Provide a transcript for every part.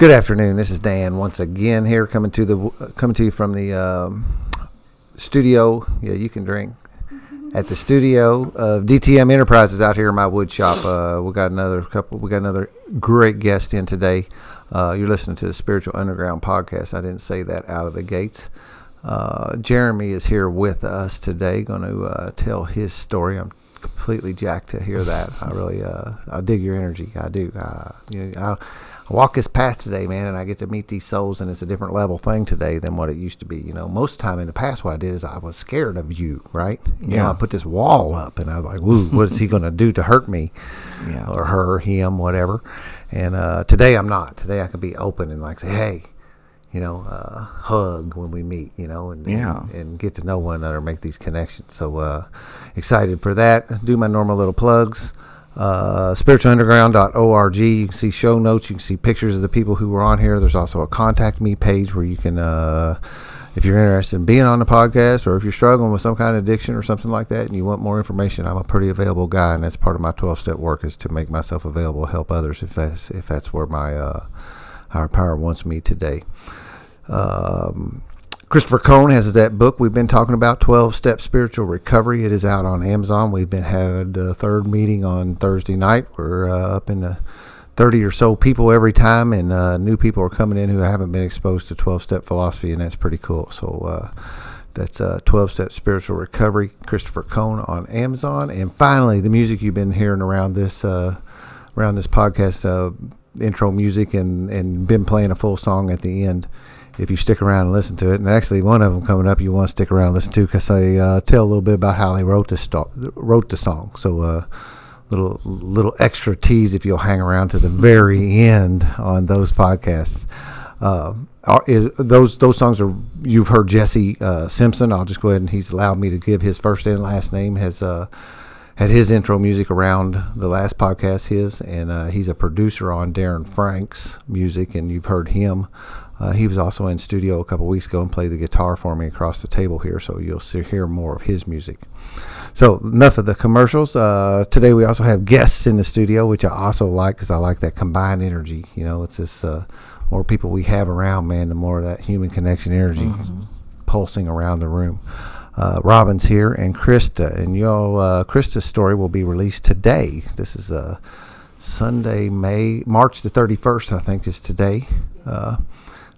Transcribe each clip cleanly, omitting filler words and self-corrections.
Good afternoon. This is Dan once again here, coming to you from the studio. Yeah, you can drink at the studio of DTM Enterprises out here in my wood shop. We got another great guest in today. You're listening to the Spiritual Underground podcast. I didn't say that out of the gates. Jeremy is here with us today, going to tell his story. I'm completely jacked to hear that. I dig your energy. I do. I walk this path today, man, and I get to meet these souls, and it's a different level thing today than what it used to be. Most of the time in the past, what I did is I was scared of you, right? I put this wall up, and I was like, "Woo, what is he going to do to hurt me?" Or her, him, whatever. And today I'm not. Today I can be open and like say, "Hey." Hug when we meet, and get to know one another, make these connections. So excited for that. Do my normal little plugs. spiritualunderground.org. You can see show notes. You can see pictures of the people who were on here. There's also a contact me page where you can, if you're interested in being on the podcast, or if you're struggling with some kind of addiction or something like that and you want more information, I'm a pretty available guy, and that's part of my 12-step work, is to make myself available to help others if that's where my higher power wants me today. Christopher Cohn has that book we've been talking about, 12-Step Spiritual Recovery. It is out on Amazon. We've been having the third meeting on Thursday night. We're up in the 30 or so people every time, and new people are coming in who haven't been exposed to 12-step philosophy, and that's pretty cool. So that's 12-Step Spiritual Recovery, Christopher Cohn on Amazon. And finally, the music you've been hearing around this podcast, intro music, and been playing a full song at the end. If you stick around and listen to it, and actually one of them coming up you want to stick around and listen to, because they tell a little bit about how they wrote the song. So little extra tease if you'll hang around to the very end on those podcasts. Those songs are, you've heard Jesse Simpson. I'll just go ahead, and he's allowed me to give his first and last name. Has had his intro music around the last podcast, and he's a producer on Darren Frank's music, and you've heard him. He was also in studio a couple weeks ago and played the guitar for me across the table here, so you'll hear more of his music. So enough of the commercials. Today we also have guests in the studio, which I also like, because I like that combined energy. It's this more people we have around, man, the more of that human connection energy pulsing around the room. Robin's here, and Krista, and Krista's story will be released today. This is Sunday, March the 31st, I think is today.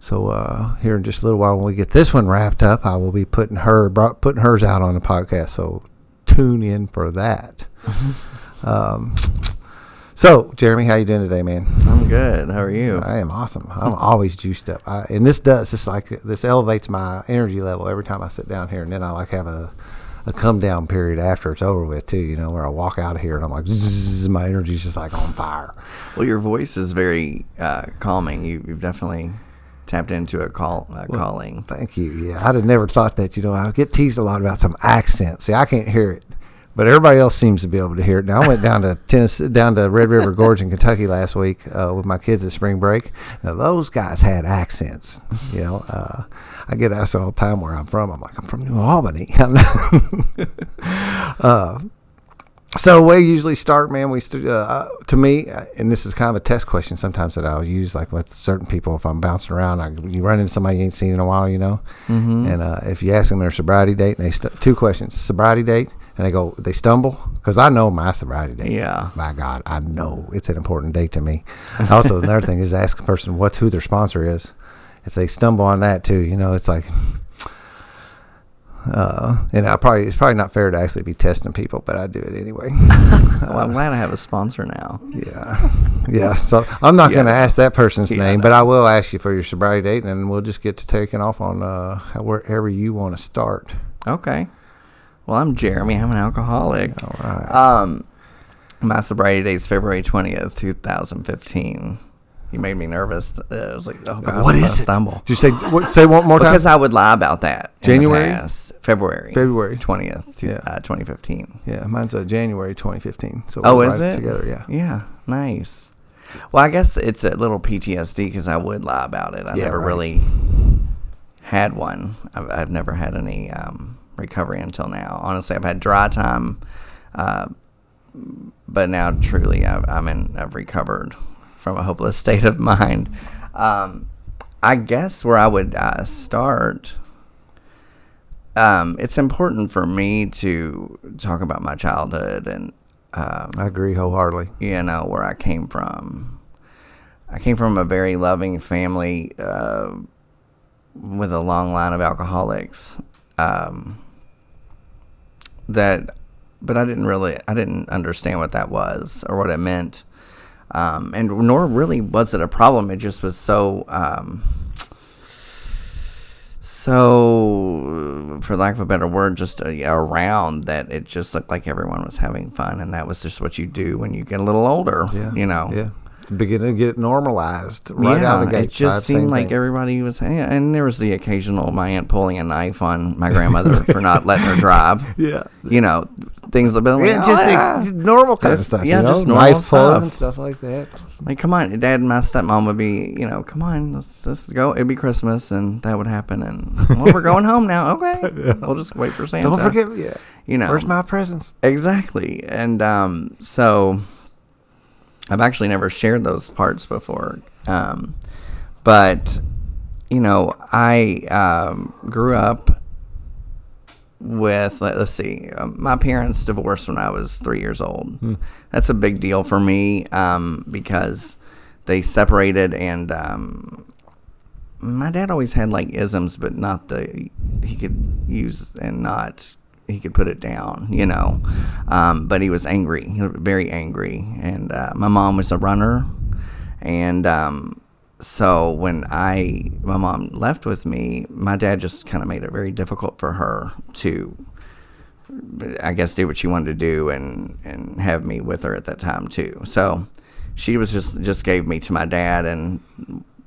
So here in just a little while, when we get this one wrapped up, I will be putting hers out on the podcast. So tune in for that. So Jeremy, how you doing today, man? I'm good. How are you? I am awesome. I'm always juiced up. And this elevates my energy level every time I sit down here, and then I have a come down period after it's over with too, where I walk out of here and I'm like, zzz, my energy's just like on fire. Well, your voice is very calming. You've definitely tapped into a calling. Thank you. Yeah, I'd have never thought that. I get teased a lot about some accent. See, I can't hear it, but everybody else seems to be able to hear it. Now, I went down to Red River Gorge in Kentucky last week with my kids at spring break. Now, those guys had accents. I get asked all the time where I'm from. I'm like, I'm from New Albany. So we usually start, man. To me, and this is kind of a test question sometimes that I'll use, like with certain people. If I'm bouncing around, you run into somebody you ain't seen in a while, Mm-hmm. And if you ask them their sobriety date, and two questions: sobriety date, and they stumble, because I know my sobriety date. Yeah. My God, I know it's an important date to me. Also, another thing is ask a person who their sponsor is. If they stumble on that too, it's like. And it's probably not fair to actually be testing people, but I do it anyway. Well, I'm glad I have a sponsor now. Yeah. So I'm not going to ask that person's name, but I will ask you for your sobriety date, and we'll just get to taking off on wherever you want to start. Okay. Well, I'm Jeremy. I'm an alcoholic. All right. My sobriety date is February 20th, 2015. You made me nervous. I was like, oh, God, what is it? Stumble. Did you say one more time? Because I would lie about that. January? February 20th, 2015. Yeah, mine's January 2015. So is it? Together, yeah. Yeah, nice. Well, I guess it's a little PTSD because I would lie about it. I never really had one. I've never had any recovery until now. Honestly, I've had dry time, but now truly I've recovered from a hopeless state of mind. I guess where I would start, it's important for me to talk about my childhood and I agree wholeheartedly. Where I came from. I came from a very loving family with a long line of alcoholics. But I didn't understand what that was or what it meant. And nor really was it a problem. It just was so, for lack of a better word, just around that it just looked like everyone was having fun. And that was just what you do when you get a little older, Yeah. Beginning to get normalized right out of the gate. It just seemed like everybody was, and there was the occasional, my aunt pulling a knife on my grandmother for not letting her drive. Yeah. Things have been like, just normal kind of stuff. Yeah, just normal knife stuff. And stuff like that. Like, come on, Dad and my stepmom would be, come on, let's go. It'd be Christmas, and that would happen. And we're going home now. Okay, we'll just wait for Santa. Don't forget, where's my presents? Exactly, and so I've actually never shared those parts before, but I grew up with, let's see, my parents divorced when I was 3 years old. That's a big deal for me because they separated, and my dad always had like isms, but not he could use and not, he could put it down, but he was angry, very angry, and my mom was a runner, and so when my mom left with me, my dad just kind of made it very difficult for her to, I guess, do what she wanted to do and have me with her at that time too. So she was just gave me to my dad, and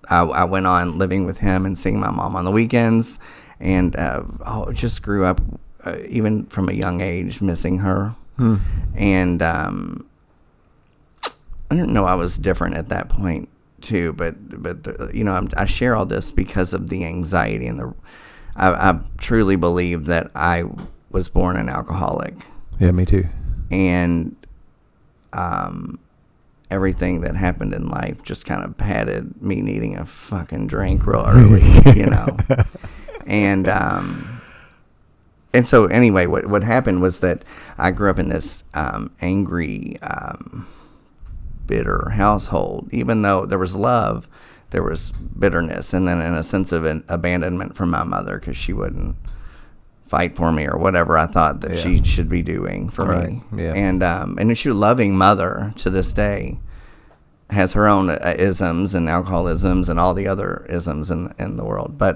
I went on living with him and seeing my mom on the weekends, and just grew up even from a young age missing her. And I didn't know I was different at that point too, but I share all this because of the anxiety and I truly believe that I was born an alcoholic. Yeah, me too. And everything that happened in life just kind of padded me needing a fucking drink real early, and so anyway, what happened was that I grew up in this angry, bitter household. Even though there was love, there was bitterness, and then in a sense of an abandonment from my mother because she wouldn't fight for me or whatever I thought that she should be doing for me. Yeah. And she was a loving mother to this day, has her own isms and alcoholisms and all the other isms in the world, but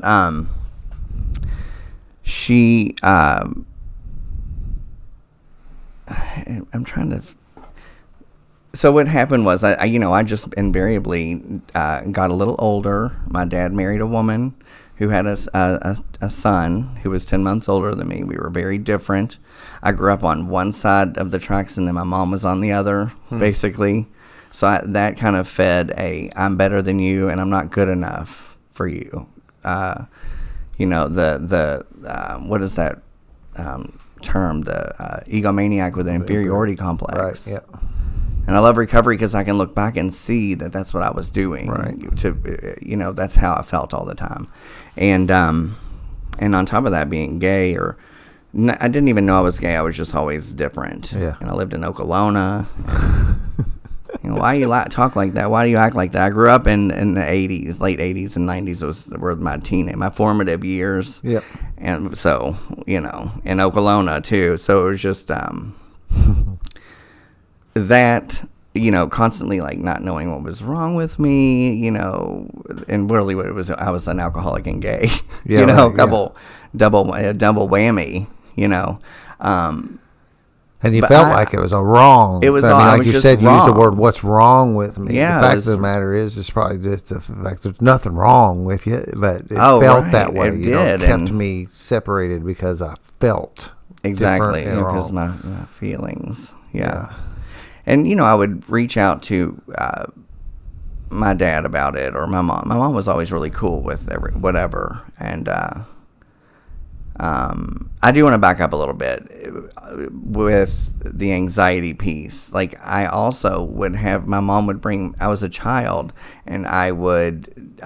she I'm trying to. So what happened was I just invariably got a little older. My dad married a woman who had a son who was 10 months older than me. We were very different. I grew up on one side of the tracks, and then my mom was on the other, basically. So that kind of fed I'm better than you, and I'm not good enough for you. What is that term? The egomaniac with an inferiority complex. Right. Yeah. And I love recovery because I can look back and see that that's what I was doing. Right. That's how I felt all the time. And on top of that, being gay, I didn't even know I was gay. I was just always different. Yeah. And I lived in Okolona. Why you talk like that? Why do you act like that? I grew up in the 80s, late 80s and 90s were my formative years. Yep. And so, in Okolona too. So it was just that, constantly like not knowing what was wrong with me, and really what it was, I was an alcoholic and gay, Yeah, double whammy, and you felt like it was a wrong. It was. Like you said, you wrong. used the word "What's wrong with me?" Yeah, the fact of the matter is, it's probably just the fact there's nothing wrong with you, but it felt that way. It kept me separated because I felt exactly because my feelings. Yeah. And I would reach out to my dad about it, or my mom. My mom was always really cool with whatever, and I do want to back up a little bit with the anxiety piece. Like, I also would have, my mom would bring, I was a child, and I would,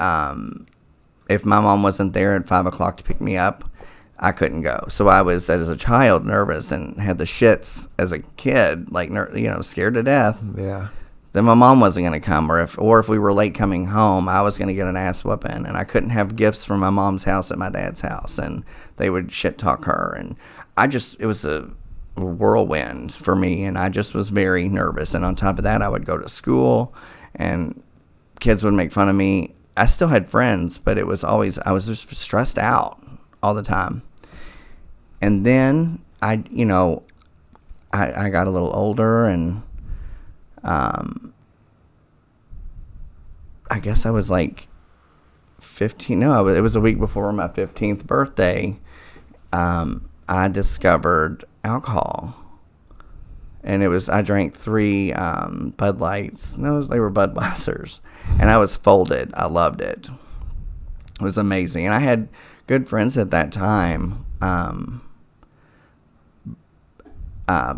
if my mom wasn't there at 5 o'clock to pick me up, I couldn't go. So I was, as a child, nervous and had the shits as a kid, like, scared to death. Yeah. Then my mom wasn't going to come, or if we were late coming home, I was going to get an ass whooping, and I couldn't have gifts from my mom's house at my dad's house, and they would shit talk her, and it was a whirlwind for me, and I just was very nervous. And on top of that, I would go to school, and kids would make fun of me. I still had friends, but it was always, I was just stressed out all the time. And then I got a little older, and I guess I was like 15. No, it was a week before my 15th birthday. I discovered alcohol, and I drank 3 Bud Lights. No, they were Budweisers, and I was folded. I loved it. It was amazing, and I had good friends at that time.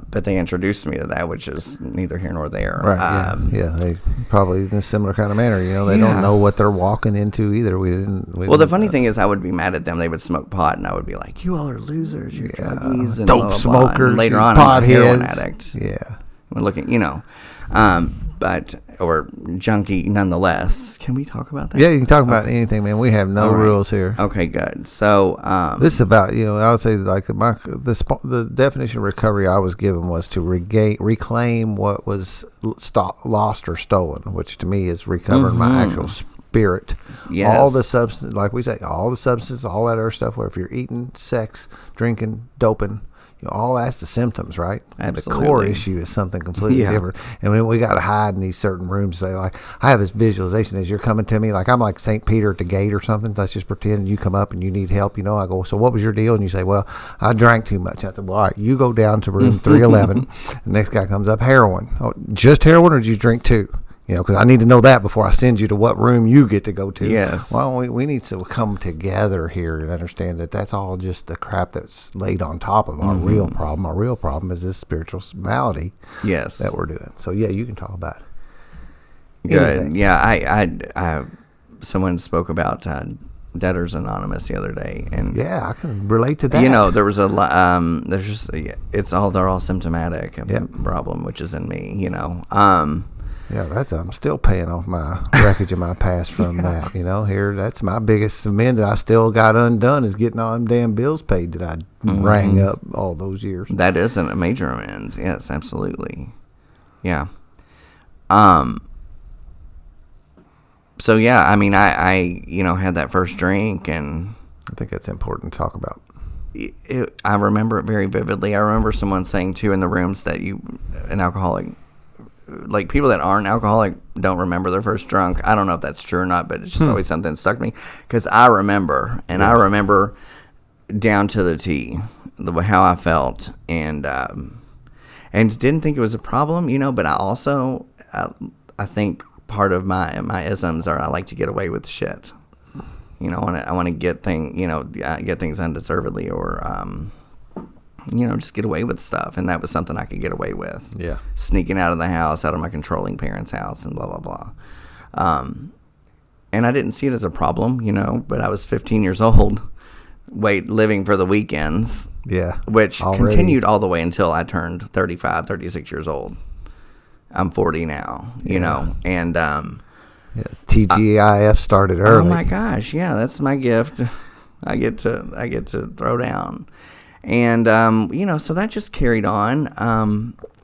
But they introduced me to that, which is neither here nor there. Right. Yeah. They probably in a similar kind of manner. They don't know what they're walking into either. Well, the funny thing is, I would be mad at them. They would smoke pot, and I would be like, "You all are losers. You're druggies and dope blah, blah, smokers. blah." And later on, pot I'm a heroin heads. addict. Yeah. We're looking, or junkie nonetheless. Can we talk about that? Yeah, you can talk about anything, man. We have no rules here. Okay, good. So this is about, I would say, like, the definition of recovery I was given was to reclaim what was lost or stolen, which to me is recovering my actual spirit. Yes. All the substance, like we say, all the substance, all that other stuff. Where if you're eating, sex, drinking, doping, all that's the symptoms, right? Absolutely. The core issue is something completely different. And when we got to hide in these certain rooms, say, like, I have this visualization as you're coming to me, like I'm like St. Peter at the gate or something. Let's just pretend you come up and you need help. I go, so what was your deal? And you say, well, I drank too much. I said, well, all right, you go down to room 311. The next guy comes up, heroin. Oh, just heroin, or did you drink too? Because I need to know that before I send you to what room you get to go to. Yes. Well, we need to come together here and understand that that's all just the crap that's laid on top of our real problem. Our real problem is this spiritual malady that we're doing. So, yeah, you can talk about it. Good. Anything. Yeah, I someone spoke about Debtors Anonymous the other day, and yeah, I can relate to that. There was there's just they're all symptomatic of the problem, which is in me. Yeah, I'm still paying off my wreckage of my past from that. Here, that's my biggest amend that I still got undone is getting all them damn bills paid that I rang up all those years. That isn't a major amends. Yes, absolutely. Yeah. So yeah, I mean, I had that first drink, and I think that's important to talk about. I remember it very vividly. I remember someone saying too in the rooms that an alcoholic. Like, people that aren't alcoholic don't remember their first drunk. I don't know if that's true or not, but it's just always something that stuck to me. Because I remember, and I remember down to the T, how I felt, and didn't think it was a problem, but I also, I think part of my isms are I like to get away with shit. I want to get things undeservedly, or just get away with stuff. And that was something I could get away with. Yeah. Sneaking out of the house, out of my controlling parents' house, and blah, blah, blah. And I didn't see it as a problem, but I was 15 years old, living for the weekends. Yeah. Which continued all the way until I turned 35, 36 years old. I'm 40 now, and TGIF started early. Oh my gosh, yeah, that's my gift. I get to throw down. And, so that just carried on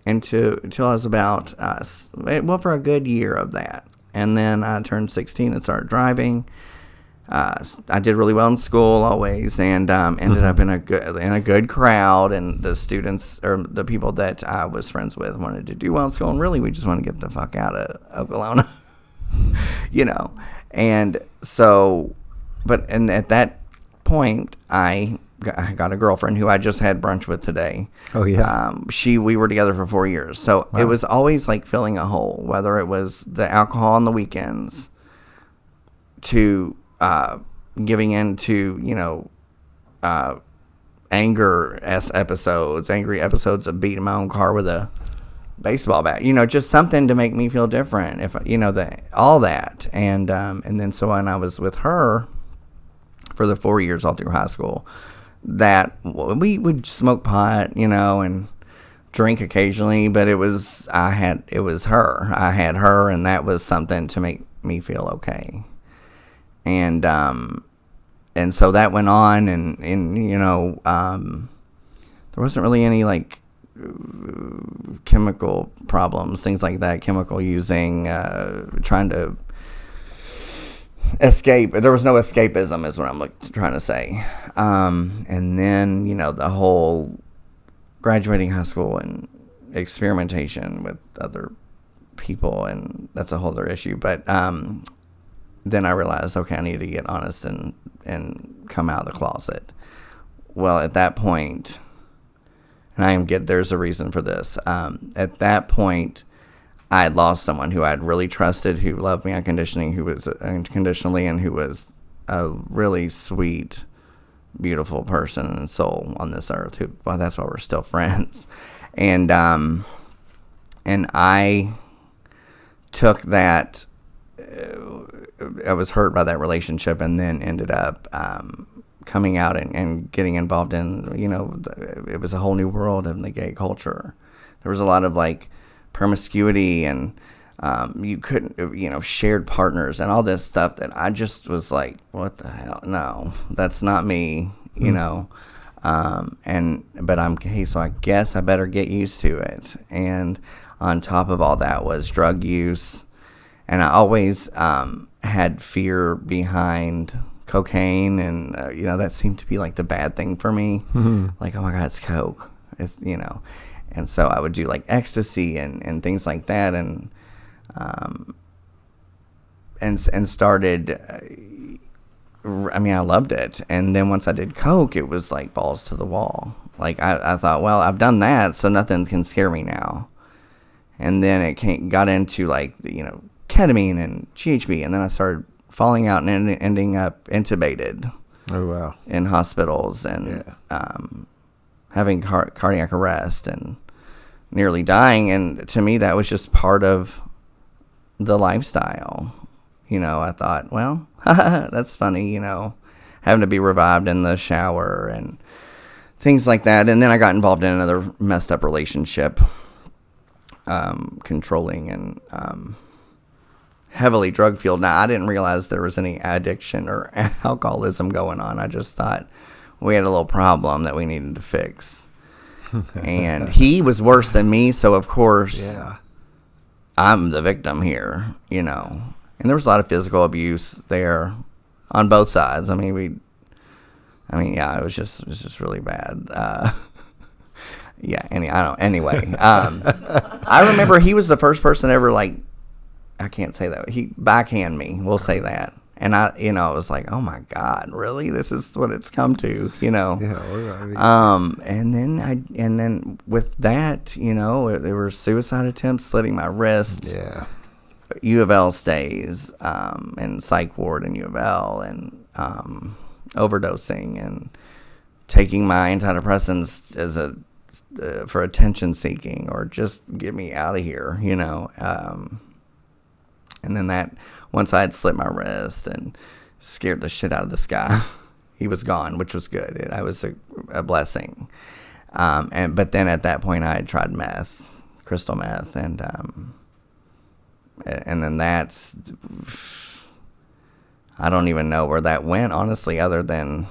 until I was about, for a good year of that. And then I turned 16 and started driving. I did really well in school always, and ended up in a good crowd. And the students, or the people that I was friends with, wanted to do well in school. And really, we just wanted to get the fuck out of Oklahoma, And so, and at that point, I got a girlfriend who I just had brunch with today. Oh, yeah. We were together for 4 years. So It was always like filling a hole, whether it was the alcohol on the weekends to giving in to, angry episodes of beating my own car with a baseball bat, just something to make me feel different, if all that. And then so when I was with her for the 4 years all through high school, that we would smoke pot, and drink occasionally, but it was her. I had her, and that was something to make me feel okay. And so that went on, and there wasn't really any like chemical problems, things like that, chemical using, trying to escape. There was no escapism is what I'm trying to say. And then, the whole graduating high school and experimentation with other people, and that's a whole other issue. But then I realized, okay, I need to get honest and come out of the closet. Well, at that point, and there's a reason for this. At that point, I had lost someone who I had really trusted, who loved me unconditionally, and who was a really sweet, beautiful person and soul on this earth. Well, that's why we're still friends. And I took that. I was hurt by that relationship, and then ended up coming out and getting involved in, it was a whole new world in the gay culture. There was a lot of like promiscuity, and you couldn't, shared partners and all this stuff that I just was like, what the hell? No, that's not me, but I'm gay, so I guess I better get used to it. And on top of all that was drug use, and I always had fear behind cocaine, and that seemed to be like the bad thing for me. Like, oh my God, it's coke. It's and so I would do like ecstasy and things like that, and started. I loved it, and then once I did coke, it was like balls to the wall. Like I thought, well, I've done that, so nothing can scare me now. And then it got into like ketamine and GHB, and then I started falling out and ending up intubated. Oh wow! In hospitals, and having cardiac arrest and nearly dying. And to me, that was just part of the lifestyle. I thought, well, that's funny. Having to be revived in the shower and things like that. And then I got involved in another messed up relationship, controlling and heavily drug fueled. Now, I didn't realize there was any addiction or alcoholism going on. I just thought we had a little problem that we needed to fix. And he was worse than me, so of course I'm the victim here, And there was a lot of physical abuse there on both sides. It was just really bad. Anyway, I remember he was the first person ever, like, I can't say that. He backhand me. We'll say that. And I was like, oh my God, really? This is what it's come to, Yeah. And then with that, there were suicide attempts, slitting my wrist. Yeah. U of L stays, and psych ward in U of L, and overdosing, and taking my antidepressants as for attention seeking, or just get me out of here, And then that, once I had slit my wrist and scared the shit out of this guy, he was gone, which was good. That was a blessing. But then at that point, I had tried meth, crystal meth, and then that's, I don't even know where that went, honestly, other than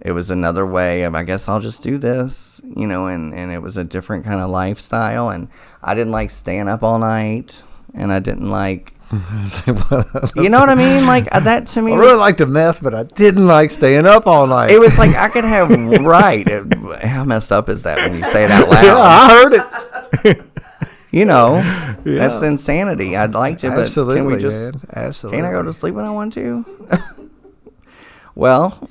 it was another way of, I guess I'll just do this, and it was a different kind of lifestyle. And I didn't like staying up all night. And I didn't like, you know what I mean? Like, that to me I really liked the meth, but I didn't like staying up all night. It was like I could have, how messed up is that when you say it out loud? Yeah, I heard it. That's insanity. I'd like to, but absolutely, can we just, man. Absolutely. Can't I go to sleep when I want to? Well,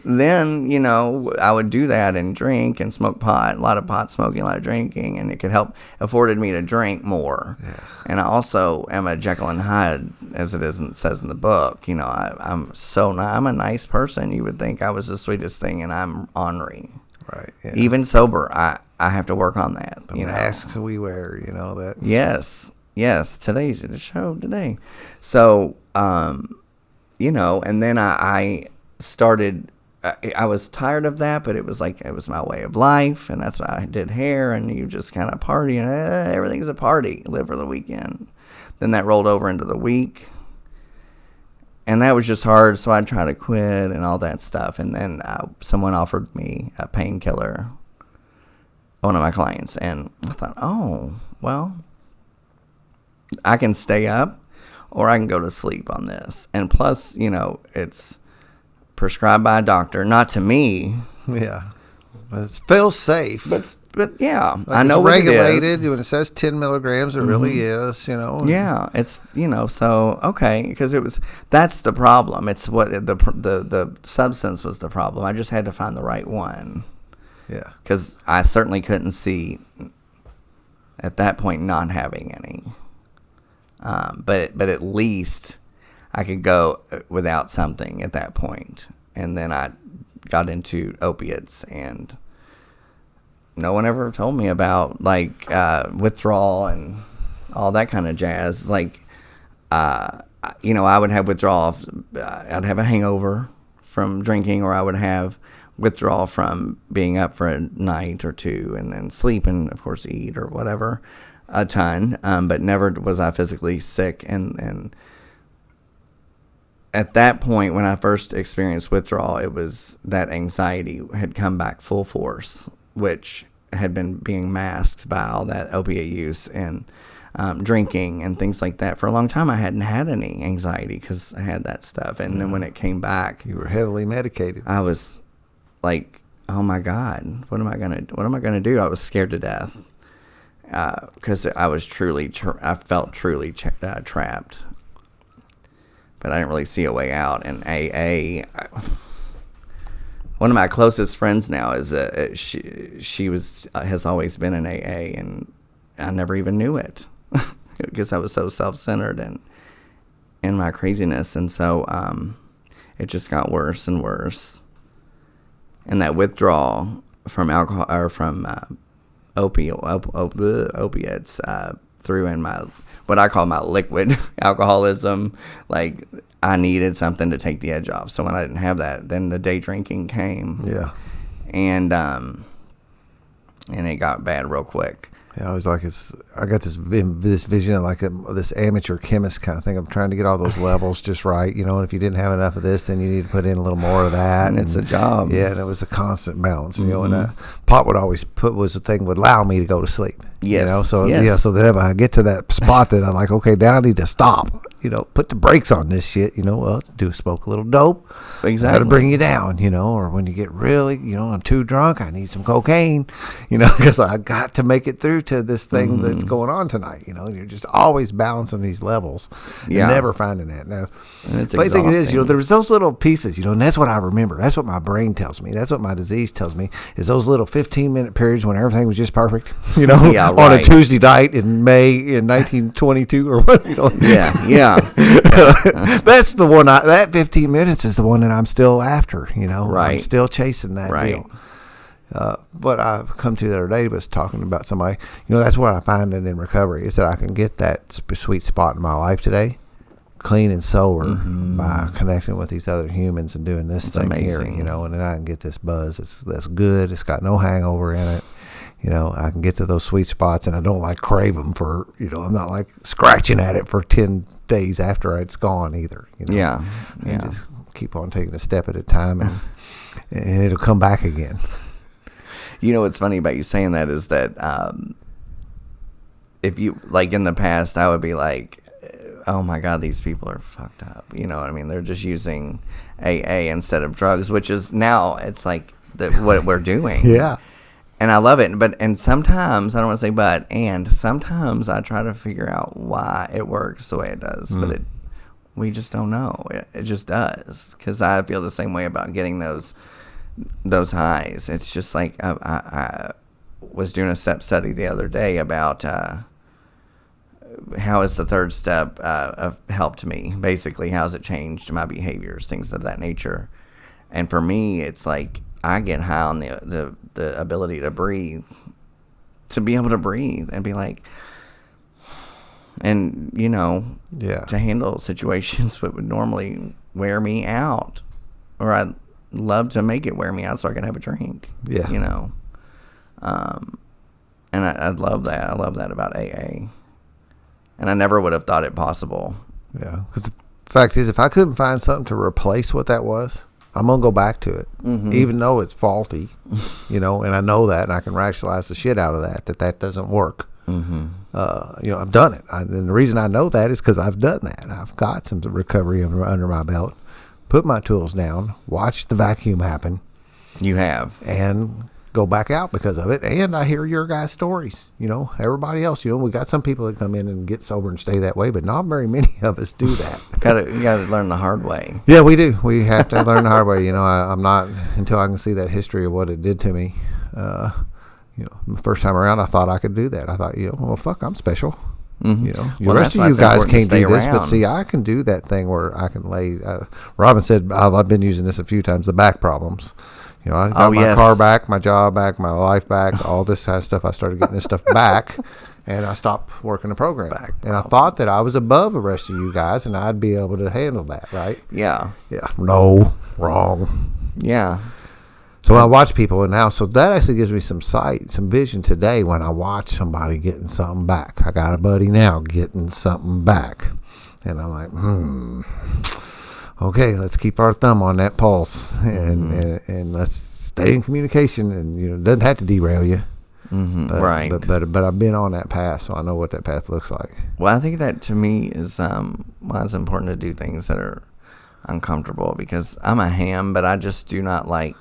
then, I would do that and drink and smoke pot, a lot of pot smoking, a lot of drinking, and it could afforded me to drink more. Yeah. And I also am a Jekyll and Hyde, as it says in the book. I'm a nice person. You would think I was the sweetest thing, and I'm ornery. Right. Yeah. Even sober, I have to work on that. The masks we wear, that. Yes. Today's the show today. So, and then I started. I was tired of that, but it was my way of life, and that's why I did hair. And you just kind of party, and everything's a party. Live for the weekend. Then that rolled over into the week, and that was just hard. So I tried to quit and all that stuff. And then someone offered me a painkiller. One of my clients, and I thought, oh well, I can stay up, or I can go to sleep on this. And plus, it's prescribed by a doctor, not to me. Yeah, but it feels safe. But yeah, like I know it's what regulated. it is. When it says 10 milligrams, it really is. Yeah, it's so okay, because that's the problem. It's what the substance was the problem. I just had to find the right one. Yeah, because I certainly couldn't see at that point not having any. But at least I could go without something at that point. And then I got into opiates, and no one ever told me about withdrawal and all that kind of jazz. I would have withdrawal. I'd have a hangover from drinking, or I would have withdrawal from being up for a night or two, and then sleep, and of course eat or whatever a ton, but never was I physically sick. And at that point, when I first experienced withdrawal, it was that anxiety had come back full force, which had been being masked by all that opiate use and drinking and things like that. For a long time, I hadn't had any anxiety because I had that stuff. And then when it came back, you were heavily medicated. I was like, oh my God, what am I gonna do? I was scared to death because I was I felt truly trapped, but I didn't really see a way out. And AA, one of my closest friends now is she has always been in AA, and I never even knew it because I was so self-centered and in my craziness, and so it just got worse and worse. And that withdrawal from alcohol or from opiates threw in what I call my liquid alcoholism. Like, I needed something to take the edge off. So when I didn't have that, then the day drinking came. Yeah. And it got bad real quick. Yeah, I was like, I got this vision of this amateur chemist kind of thing. I'm trying to get all those levels just right, and if you didn't have enough of this, then you need to put in a little more of that. And it's a job. Yeah, and it was a constant balance, and pot would always was the thing would allow me to go to sleep. Yes. So yes. yeah, so that if I get to that spot that I'm like, okay, now I need to stop. Put the brakes on this shit. Well, smoke a little dope. Exactly. That'll bring you down. Or when you get really, I'm too drunk, I need some cocaine. Because I got to make it through to this thing that's going on tonight. You're just always balancing these levels. Yeah. And never finding that. Now, and it's the thing is, exhausting. there's those little pieces, and that's what I remember. That's what my brain tells me. That's what my disease tells me, is those little 15-minute periods when everything was just perfect. Yeah, on a right. Tuesday night in May in 1922 or what. Yeah. That's the one. That 15 minutes is the one that I'm still after. Right. I'm still chasing that Right. deal. But I've come to the other day was talking about somebing. That's what I find in recovery is that I can get that sweet spot in my life today, clean and sober, by connecting with these other humans and doing this thing amazing. here. And then I can get this buzz. That's good. It's got no hangover in it. I can get to those sweet spots, and I don't crave them for. I'm not scratching at it for 10 days after it's gone either. Yeah. And just keep on taking a step at a time, and it'll come back again. What's funny about you saying that is that if you, in the past, I would be like, oh my God, these people are fucked up. You know what I mean? They're just using AA instead of drugs, which is now it's what we're doing. Yeah. And I love it. And sometimes, I don't want to say sometimes I try to figure out why it works the way it does. But we just don't know. It just does, because I feel the same way about getting those highs. It's just like I was doing a step study the other day about how has the third step helped me. Basically, how has it changed my behaviors, things of that nature. And for me, it's like I get high on the ability to breathe, to be able to breathe and be like, and to handle situations that would normally wear me out, or I'd love to make it wear me out so I can have a drink. Yeah. And I love that. I love that about AA. And I never would have thought it possible. Yeah. Because the fact is, if I couldn't find something to replace what that was, I'm going to go back to it, even though it's faulty, and I know that, and I can rationalize the shit out of that doesn't work. I've done it. And the reason I know that is because I've done that. I've got some recovery under my belt, put my tools down, watched the vacuum happen. You have. And go back out because of it. And I hear your guys' stories. Everybody else, we got some people that come in and get sober and stay that way, but not very many of us do that. You gotta learn the hard way. Yeah, we do. We have to learn the hard way. I'm not, until I can see that history of what it did to me. The first time around, I thought I could do that. I thought, well, fuck, I'm special. The rest of you guys can't do this, but see, I can do that thing where I can lay. Robin said, I've been using this a few times, the back problems. I got my car back, my job back, my life back, all this kind of stuff. I started getting this stuff back, and I stopped working the program. And I thought that I was above the rest of you guys, and I'd be able to handle that, right? Yeah. Yeah. No. Wrong. Yeah. So I watch people, and now, so that actually gives me some sight, some vision today when I watch somebody getting something back. I got a buddy now getting something back, and I'm like, okay, let's keep our thumb on that pulse, and let's stay in communication, and it doesn't have to derail you. Right. But I've been on that path, so I know what that path looks like. Well, I think that to me is why it's important to do things that are uncomfortable, because I'm a ham, but I just do not like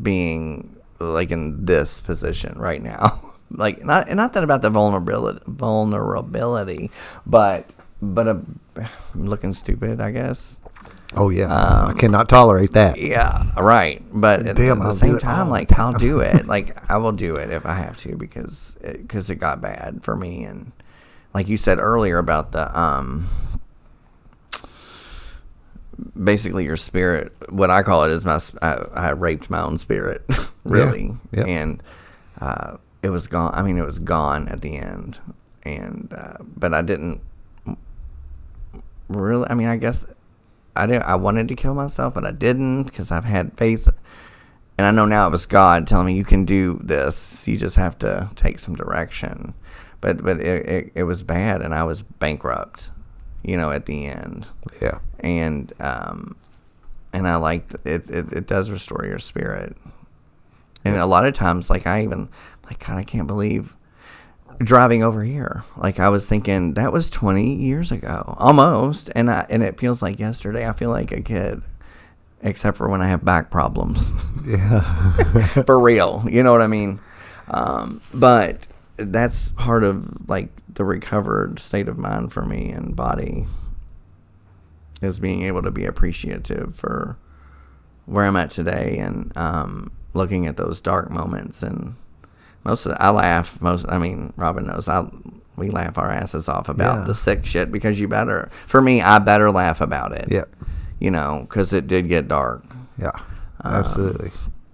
being like in this position right now. Like not that about the vulnerability, but looking stupid, I guess. Oh yeah, I cannot tolerate that. Yeah, right. But at the same time, like I'll do it. Like I will do it if I have to, because it got bad for me. And like you said earlier about the basically your spirit, what I call it is I raped my own spirit, really. Yeah. And it was gone. I mean, it was gone at the end. And but I didn't really, I mean, I guess I wanted to kill myself, but I didn't, because I've had faith, and I know now it was God telling me, you can do this, you just have to take some direction. But it was bad, and I was bankrupt, at the end. Yeah. And I liked it does restore your spirit. And a lot of times, like I even, like, God, I can't believe driving over here. Like I was thinking that was 20 years ago, almost, and it feels like yesterday. I feel like a kid, except for when I have back problems. Yeah. For real, you know what I mean? But that's part of like the recovered state of mind for me and body, is being able to be appreciative for where I'm at today, and looking at those dark moments. And I laugh. Robin knows we laugh our asses off about the sick shit, because I better laugh about it. Yep. Because it did get dark. Yeah, absolutely.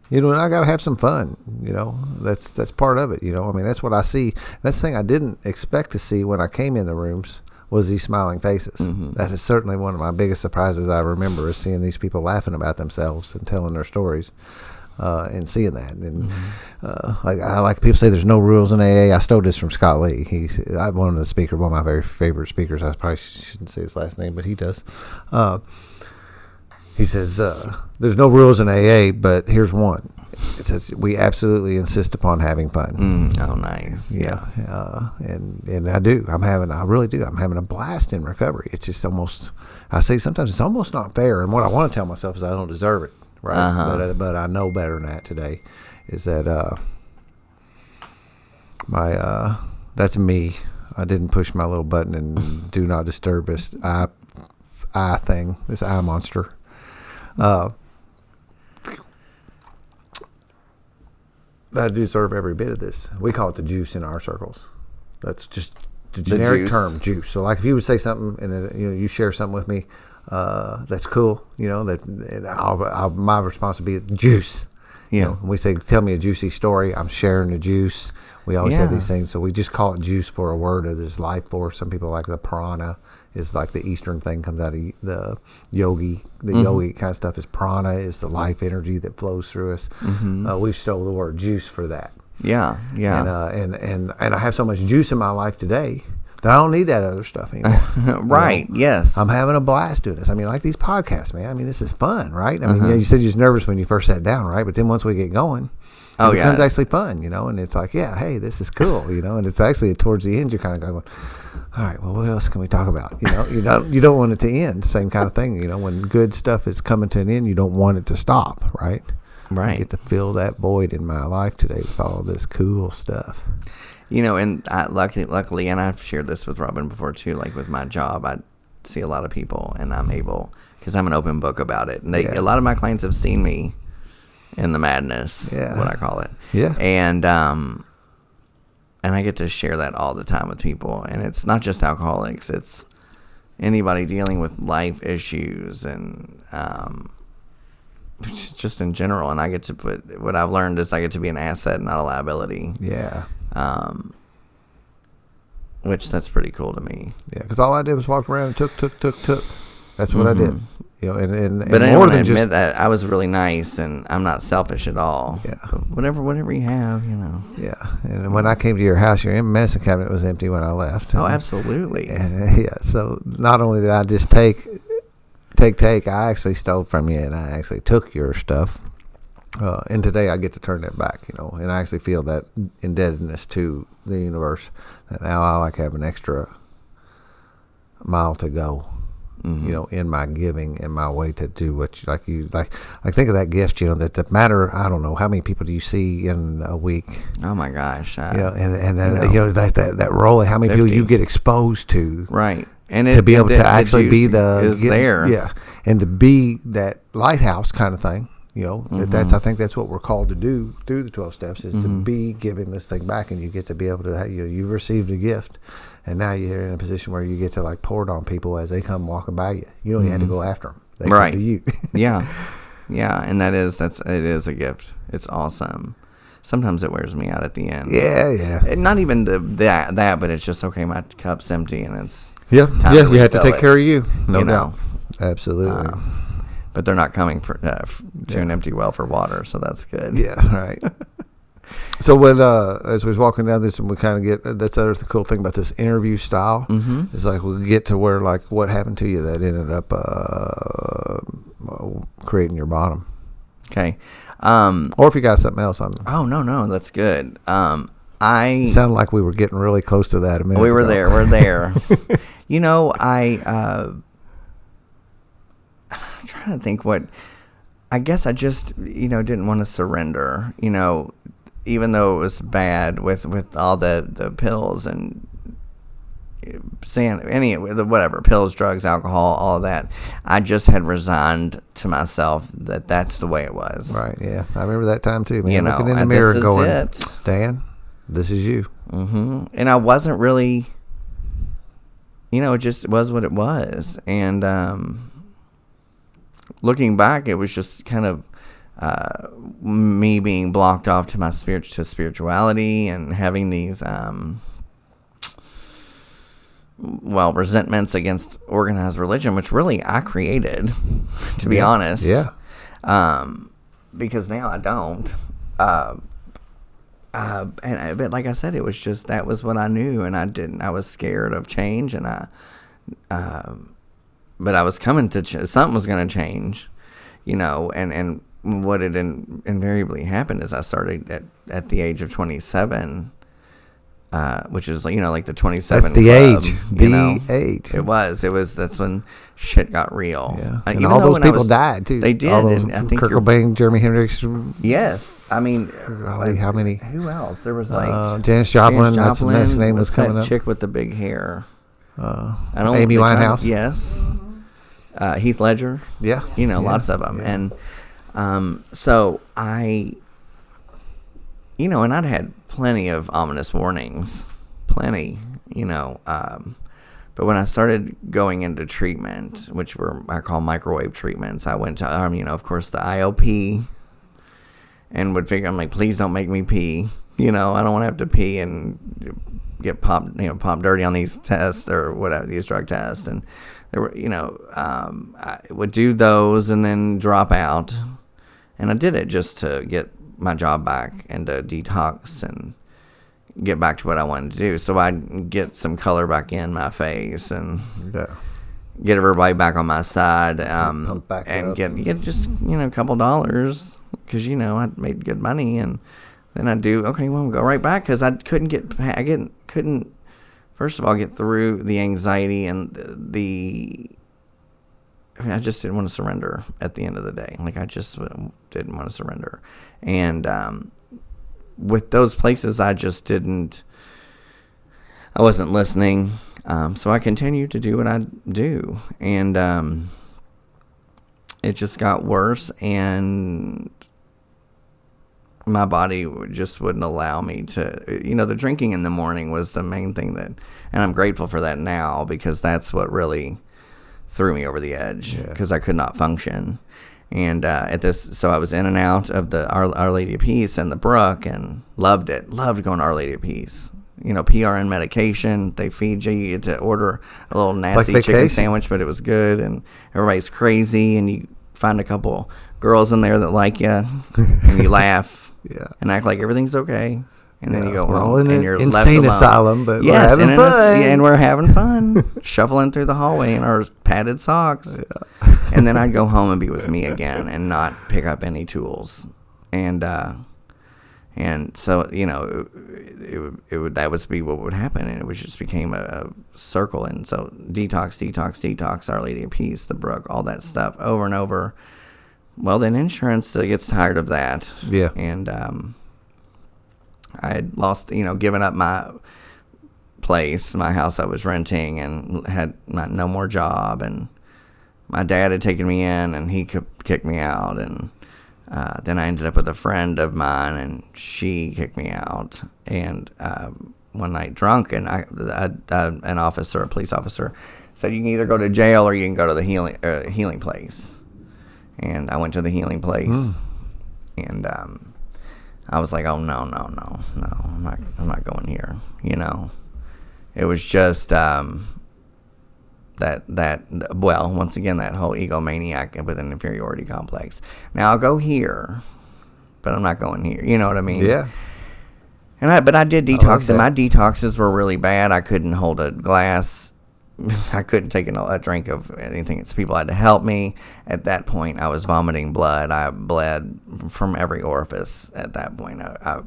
And I got to have some fun, that's part of it. That's what I see. That's the thing I didn't expect to see when I came in the rooms, was these smiling faces. That is certainly one of my biggest surprises I remember, is seeing these people laughing about themselves and telling their stories. And seeing that, and like people say, there's no rules in AA. I stole this from Scott Lee. He's one of the speakers, one of my very favorite speakers. I probably shouldn't say his last name, but he does. He says there's no rules in AA, but here's one. It says we absolutely insist upon having fun. Oh, nice. Yeah. And I do. I really do. I'm having a blast in recovery. It's just almost, I say sometimes it's almost not fair. And what I want to tell myself is I don't deserve it. Right. But I know better than that today, is that that's me. I didn't push my little button and do not disturb us. I eye thing, this eye monster. I do serve every bit of this. We call it the juice in our circles. That's just the generic term, juice. So like if you would say something and you share something with me, that's cool. My response would be juice. Yeah. When we say, tell me a juicy story, I'm sharing the juice. We always have these things. So we just call it juice for a word of this life force. Some people like the prana is like the Eastern thing, comes out of the yogi. The yogi kind of stuff is prana, is the life energy that flows through us. We've stole the word juice for that. Yeah. And I have so much juice in my life today that I don't need that other stuff anymore. Right. Yes. I'm having a blast doing this. I mean, like these podcasts, man. I mean, this is fun, right? I mean, you said you was nervous when you first sat down, right? But then once we get going, it becomes actually fun, and it's like, yeah, hey, this is cool, and it's actually towards the end, you're kind of going, all right, well, what else can we talk about? You don't want it to end. Same kind of thing, when good stuff is coming to an end, you don't want it to stop, right? Right. I get to fill that void in my life today with all this cool stuff. And luckily, and I've shared this with Robin before too, like with my job, I see a lot of people and I'm able, because I'm an open book about it. And a lot of my clients have seen me in the madness, what I call it. Yeah. And I get to share that all the time with people. And it's not just alcoholics, it's anybody dealing with life issues and just in general. And I get to what I've learned is I get to be an asset, not a liability. Yeah. Which that's pretty cool to me. Yeah, because all I did was walk around and took. That's what I did. And but I more want to than admit that I was really nice and I'm not selfish at all. Yeah. But whatever you have, Yeah, and when I came to your house, your medicine cabinet was empty when I left. Oh, absolutely. So not only did I just take, I actually stole from you and I actually took your stuff. And today I get to turn that back, and I actually feel that indebtedness to the universe. That now I like have an extra mile to go, in my giving and my way to do what you like think of that gift, that matter. I don't know how many people do you see in a week. Oh my gosh. That role, how many 50. people you get exposed to, right? And to be able to actually be there, and to be that lighthouse kind of thing. I think that's what we're called to do through the 12 steps is to be giving this thing back, and you get to be able to, you've received a gift, and now you're in a position where you get to like pour it on people as they come walking by you. You don't even have to go after them; they come to you. Yeah, and it is a gift. It's awesome. Sometimes it wears me out at the end. Yeah. And not even that, but it's just okay. My cup's empty, and it's you have to take care of you. No doubt, absolutely. But they're not coming to an empty well for water, so that's good. Yeah, right. So when as we was walking down this, and we kind of get that's the other cool thing about this interview style is like we get to where like what happened to you that ended up creating your bottom. Okay. Or if you got something else on. Oh no, that's good. It sounded like we were getting really close to that a minute ago. We're there. I'm trying to think I guess I just, didn't want to surrender, even though it was bad with all the pills and whatever, pills, drugs, alcohol, all of that. I just had resigned to myself that that's the way it was. Right. Yeah. I remember that time too, man. Looking in the mirror and going, Dan, this is you. Mm-hmm. And I wasn't really, it just was what it was. And, looking back, it was just kind of me being blocked off to my spirituality and having these resentments against organized religion, which really I created, to be honest. Yeah. Because now I don't. But like I said, it was just that was what I knew, and I was scared of change, and but I was coming to something was going to change, and what had invariably happened is I started at the age of 27, which is like the 27. That's the club, age. Age. It was. That's when shit got real. Yeah. And all those people died too. They did. All those, and I think Kurt Cobain, Jimi Hendrix. Yes. I mean, how many? Who else? There was like Janis Joplin. That's the next name was coming up. Chick with the big hair. Amy Winehouse. Yes. Heath Ledger. Yeah. Lots of them. Yeah. And so I, and I'd had plenty of ominous warnings, plenty, but when I started going into treatment, which I call microwave treatments, I went to, of course, the IOP, and would figure, I'm like, please don't make me pee. I don't want to have to pee and get popped dirty on these tests or whatever, these drug tests. And there were, I would do those and then drop out. And I did it just to get my job back and to detox and get back to what I wanted to do. So I'd get some color back in my face and get everybody back on my side, Pump back and up. get just, a couple dollars because, I made good money. And then I'd do, okay, well, we'll go right back because I couldn't, first of all, get through the anxiety and I just didn't want to surrender at the end of the day. Like, I just didn't want to surrender. And with those places, I wasn't listening. So I continued to do what I do. And it just got worse, and my body just wouldn't allow me to, the drinking in the morning was the main thing and I'm grateful for that now, because that's what really threw me over the edge, because I could not function. And so I was in and out of the Our Lady of Peace and the Brook, and loved going to Our Lady of Peace. PRN medication, they feed you. You get to order a little nasty chicken sandwich, but it was good, and everybody's crazy, and you find a couple girls in there that like you, and you laugh and act like everything's okay. And then you go home, and you're left alone. Insane asylum, but we're having fun. And we're having fun, shuffling through the hallway in our padded socks. Yeah. And then I'd go home and be with me again, and not pick up any tools. And so that would be what would happen, and it just became a circle. And so detox, Our Lady of Peace, the Brook, all that stuff over and over. Well, then insurance gets tired of that. Yeah. And I had lost, given up my place, my house I was renting, and had no more job. And my dad had taken me in, and he kicked me out. And then I ended up with a friend of mine, and she kicked me out. And one night drunk, and a police officer said, you can either go to jail or you can go to the healing place. And I went to the healing place. And I was like, oh, no, I'm not going here. It was just once again, that whole egomaniac with an inferiority complex. Now I'll go here, but I'm not going here. You know what I mean? Yeah. But I did detox, and my detoxes were really bad. I couldn't hold a glass. I couldn't take a drink of anything. People had to help me. At that point, I was vomiting blood. I bled from every orifice at that point. I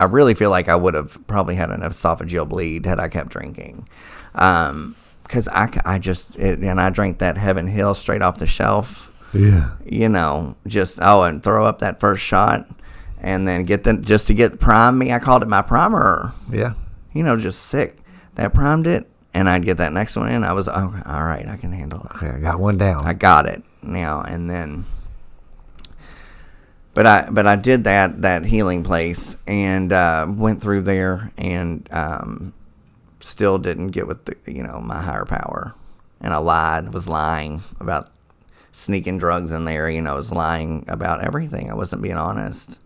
really feel like I would have probably had an esophageal bleed had I kept drinking. Because I drank that Heaven Hill straight off the shelf. Yeah. And throw up that first shot, and then just to get prime me. I called it my primer. Yeah. Just sick. That primed it. And I'd get that next one in. I was, all right, I can handle it. Okay, I got one down. I got it now. And then, but I did that healing place, and went through there, and still didn't get with my higher power. And I was lying about sneaking drugs in there. I was lying about everything. I wasn't being honest.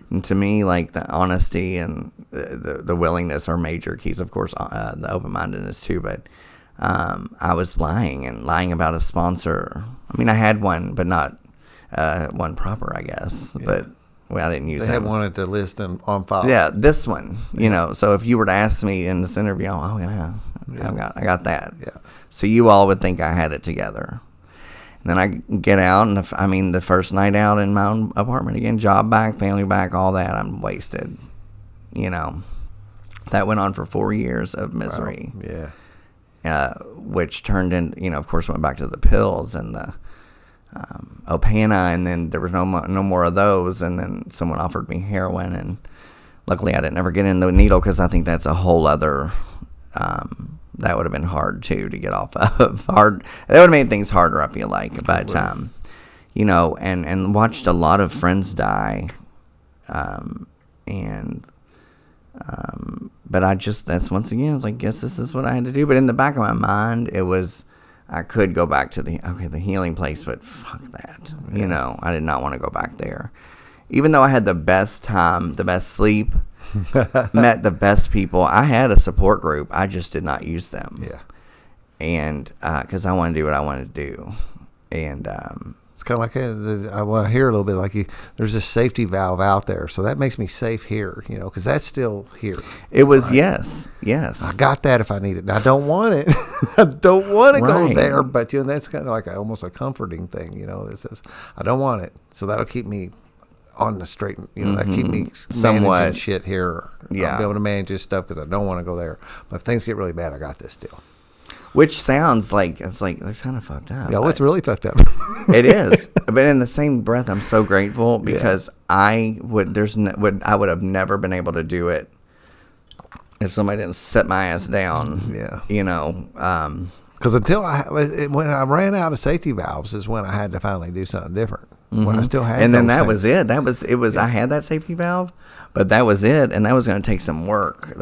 And to me, like, the honesty and the willingness are major keys. Of course, the open-mindedness too. But I was lying about a sponsor. I mean, I had one, but not one proper, I guess. Yeah. But I didn't use it. They had one at the list on file. Yeah, this one. So if you were to ask me in this interview, I got that. Yeah. So you all would think I had it together. And then I get out, and the first night out in my own apartment again, job back, family back, all that, I'm wasted. That went on for 4 years of misery. Wow. Yeah. Which turned in, of course, went back to the pills and the Opana, and then there was no more of those. And then someone offered me heroin, and luckily I didn't ever get in the needle, because I think that's a whole other that would have been hard too to get off of. Hard. That would have made things harder, I feel like, by the time, and watched a lot of friends die, but that's once again, it's like, guess this is what I had to do. But in the back of my mind, it was, I could go back to the healing place, but fuck that. Yeah. I did not want to go back there. Even though I had the best time, the best sleep, met the best people, I had a support group. I just did not use them. Yeah. And because I want to do what I want to do. And it's kind of like I want to hear a little bit like there's this safety valve out there, so that makes me safe here, because that's still here. It was right? Yes. I got that if I need it. I don't want it. I don't want to go there, but that's kind of like almost a comforting thing, It says I don't want it, so that'll keep me on the straight. That keep me managing shit here. Yeah, I'll be able to manage this stuff because I don't want to go there. But if things get really bad, I got this still. Which sounds like that's kind of fucked up. Yeah, it's really fucked up. It is, but in the same breath, I'm so grateful because I would have never been able to do it if somebody didn't set my ass down. Yeah, because when I ran out of safety valves is when I had to finally do something different. Mm-hmm. When I still had, and then that was it. It was. I had that safety valve, but that was it, and that was going to take some work.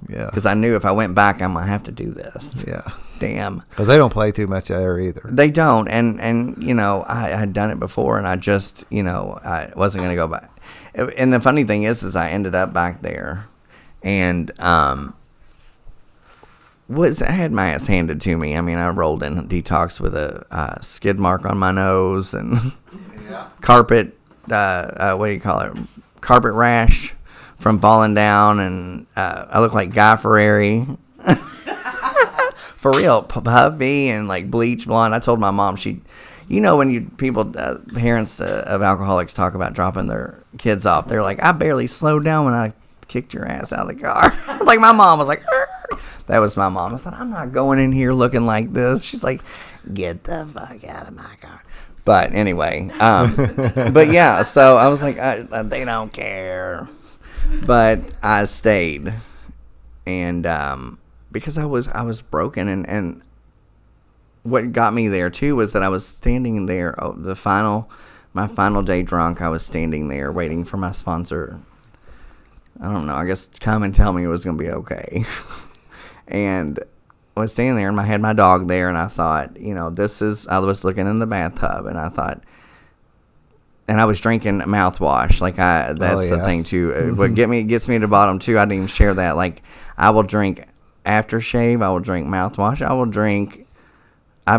Because I knew if I went back, I'm gonna have to do this. Yeah, damn. Because they don't play too much there either. They don't, and I had done it before, and I just I wasn't going to go back. And the funny thing is I ended up back there, and I had my ass handed to me. I mean, I rolled in detox with a skid mark on my nose and carpet. What do you call it? Carpet rash from falling down, and I look like Guy Fieri. For real, puffy and like bleach blonde. I told my mom, when parents of alcoholics talk about dropping their kids off, they're like, I barely slowed down when I kicked your ass out of the car. Like my mom was like, Arr! That was my mom. I said, I'm not going in here looking like this. She's like, get the fuck out of my car. But anyway, but yeah, so I was like, they don't care. But I stayed, and because I was broken, and what got me there too was that I was standing there. My final day drunk. I was standing there waiting for my sponsor. I don't know. I guess come and tell me it was gonna be okay. And I was standing there, and I had my dog there, and I thought, I was looking in the bathtub, and I thought. And I was drinking mouthwash. That's the thing too. What gets me to the bottom too. I didn't even share that. Like, I will drink aftershave. I will drink mouthwash. I've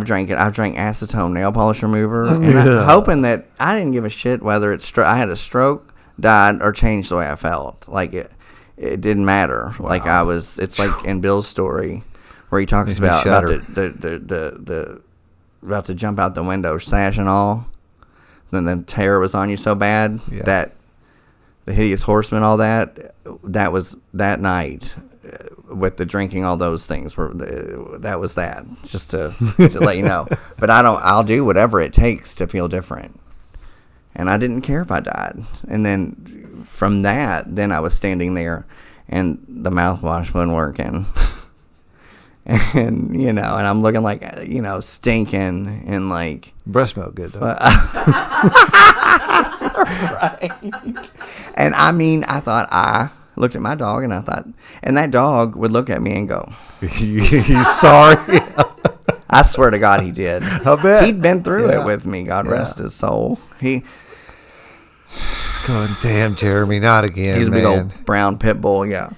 drank acetone nail polish remover, and I'm hoping that I didn't give a shit whether I had a stroke, died, or changed the way I felt. Like it didn't matter. Wow. Like it's like in Bill's story where he talks about the about to jump out the window, sash and all. Then the terror was on you so bad that the hideous horseman, all that was that night with the drinking, all those things that was that, just to let you know. But I'll do whatever it takes to feel different. And I didn't care if I died. And then from that, then I was standing there and the mouthwash wasn't working. And, and I'm looking like, stinking and like. Breast milk good, though. Right. And I mean, I looked at my dog and I thought, and that dog would look at me and go, you sorry? I swear to God he did. I bet. He'd been through it with me, God rest his soul. He's going, damn, Jeremy, not again, He's a man. big old brown pit bull, yeah.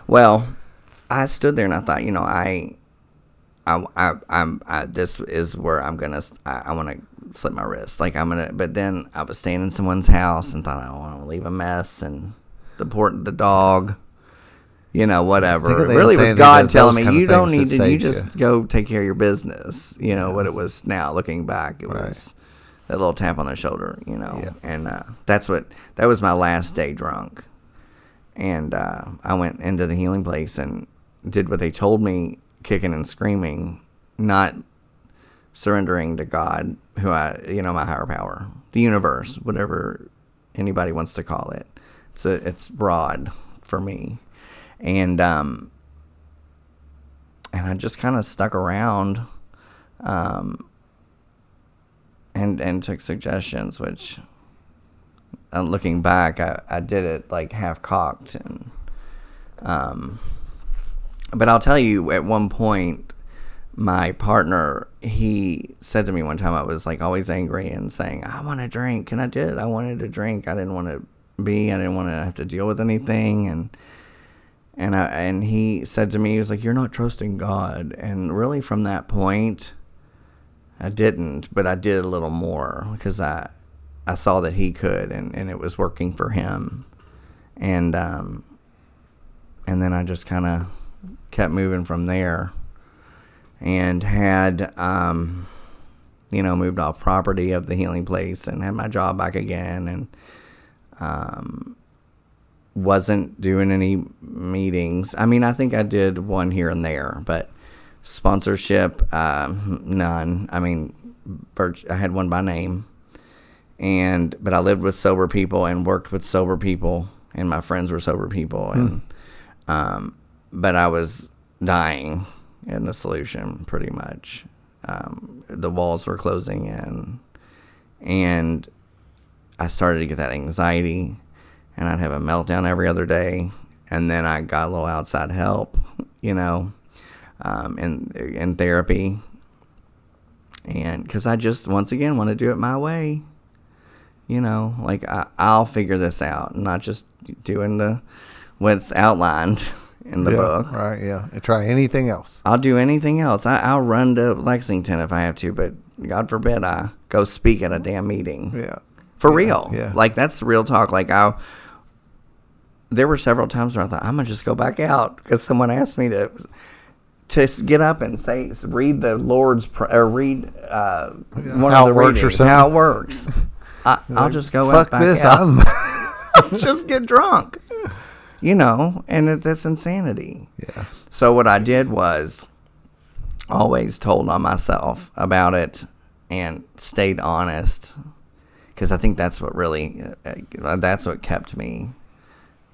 Well, I stood there and I thought, this is where I want to slit my wrist. But then I was staying in someone's house and thought I don't want to leave a mess and deport the dog, whatever. It really was God telling me, you don't need to, you just go take care of your business. What it was now, looking back, it was that little tap on the shoulder, and that was my last day drunk. And I went into the healing place and did what they told me, kicking and screaming, not surrendering to God, who my higher power, the universe, whatever anybody wants to call it. It's broad for me. And and I just kind of stuck around, and took suggestions, which, looking back, I did it like half cocked, and but I'll tell you, at one point, my partner, he said to me one time, I was like always angry and saying, I want to drink. And I did. I wanted to drink. I didn't want to I didn't want to have to deal with anything. And he said to me, he was like, you're not trusting God. And really from that point, I didn't, but I did a little more because I saw that he could, and it was working for him. And then I just kind of kept moving from there. And had, moved off property of the healing place and had my job back again, and wasn't doing any meetings. I mean, I think I did one here and there, but sponsorship, none. I mean, I had one by name, but I lived with sober people and worked with sober people, and my friends were sober people, and but I was dying in the solution, pretty much. The walls were closing in, and I started to get that anxiety, and I'd have a meltdown every other day, and then I got a little outside help, in therapy, and because I just, once again, want to do it my way, like I'll figure this out, not just doing what's outlined in the book. Right, yeah. And try anything else. I'll do anything else. I'll run to Lexington if I have to, but God forbid I go speak at a damn meeting. Yeah. For real. Yeah. Like, that's real talk. Like, there were several times where I thought, I'm going to just go back out because someone asked me to get up and read the Lord's Prayer, or read one of the readings, how it works. I'll just go fuck back this, out. Just get drunk. And that's insanity. Yeah. So what I did was always told on myself about it and stayed honest, because I think that's what kept me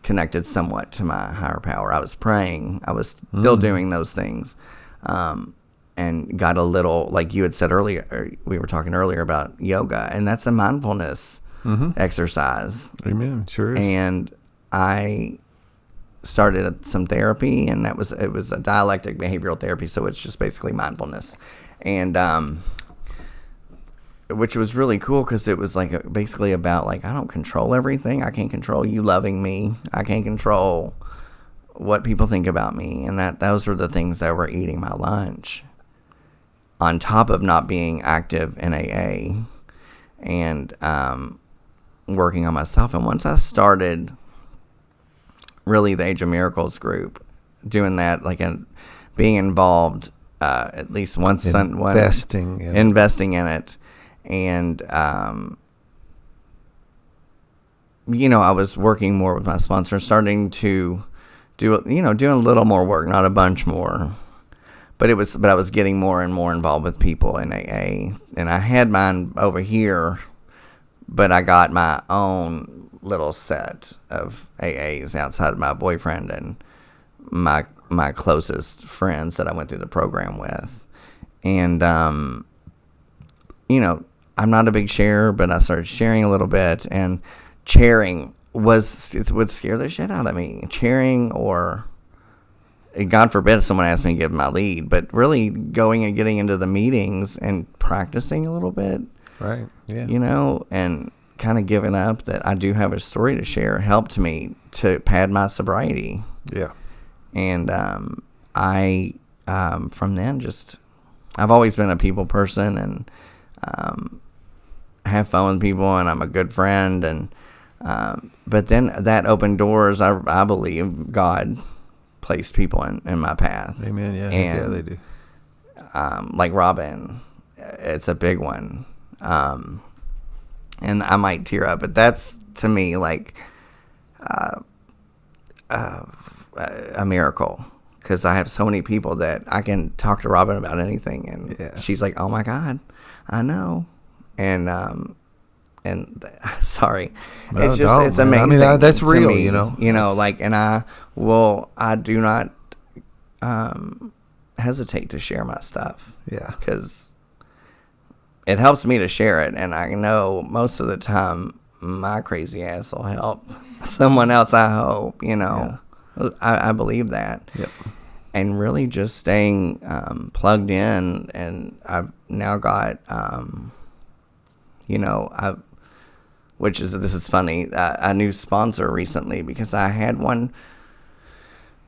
connected somewhat to my higher power. I was praying. I was still doing those things, and got a little, like you had said earlier, or we were talking earlier about yoga, and that's a mindfulness exercise. Amen. Sure is. And I started some therapy, and it was a dialectic behavioral therapy, so it's just basically mindfulness, and which was really cool because it was like basically about, like, I don't control everything. I can't control you loving me. I can't control what people think about me, and those were the things that were eating my lunch, on top of not being active in AA and working on myself. And once I started really the Age of Miracles group, doing that, like, being involved at least once, investing in it, and I was working more with my sponsor, starting to doing a little more work, not a bunch more, but I was getting more and more involved with people in AA, and I had mine over here, but I got my own little set of AAs outside of my boyfriend and my closest friends that I went through the program with. And I'm not a big sharer, but I started sharing a little bit, and chairing would scare the shit out of me. Chairing, or God forbid if someone asked me to give my lead, but really going and getting into the meetings and practicing a little bit. Right. Yeah. And kind of giving up that I do have a story to share helped me to pad my sobriety. Yeah. And I from then I've always been a people person, and have fun with people, and I'm a good friend, and but then that opened doors. I believe God placed people in my path. Amen. Yeah. And, yeah, they do. Like Robin, it's a big one. And I might tear up, but that's, to me, like a miracle, because I have so many people that I can talk to Robin about anything, and she's like, "Oh my God, I know," and sorry, No, it's amazing. I mean, that's to real, me, like, and I do not hesitate to share my stuff. Yeah. Because it helps me to share it, and I know most of the time my crazy ass will help someone else, I hope, you know. Yeah. I believe that. Yep. And really just staying plugged in, and I've now got, you know, this is funny, a new sponsor recently, because I had one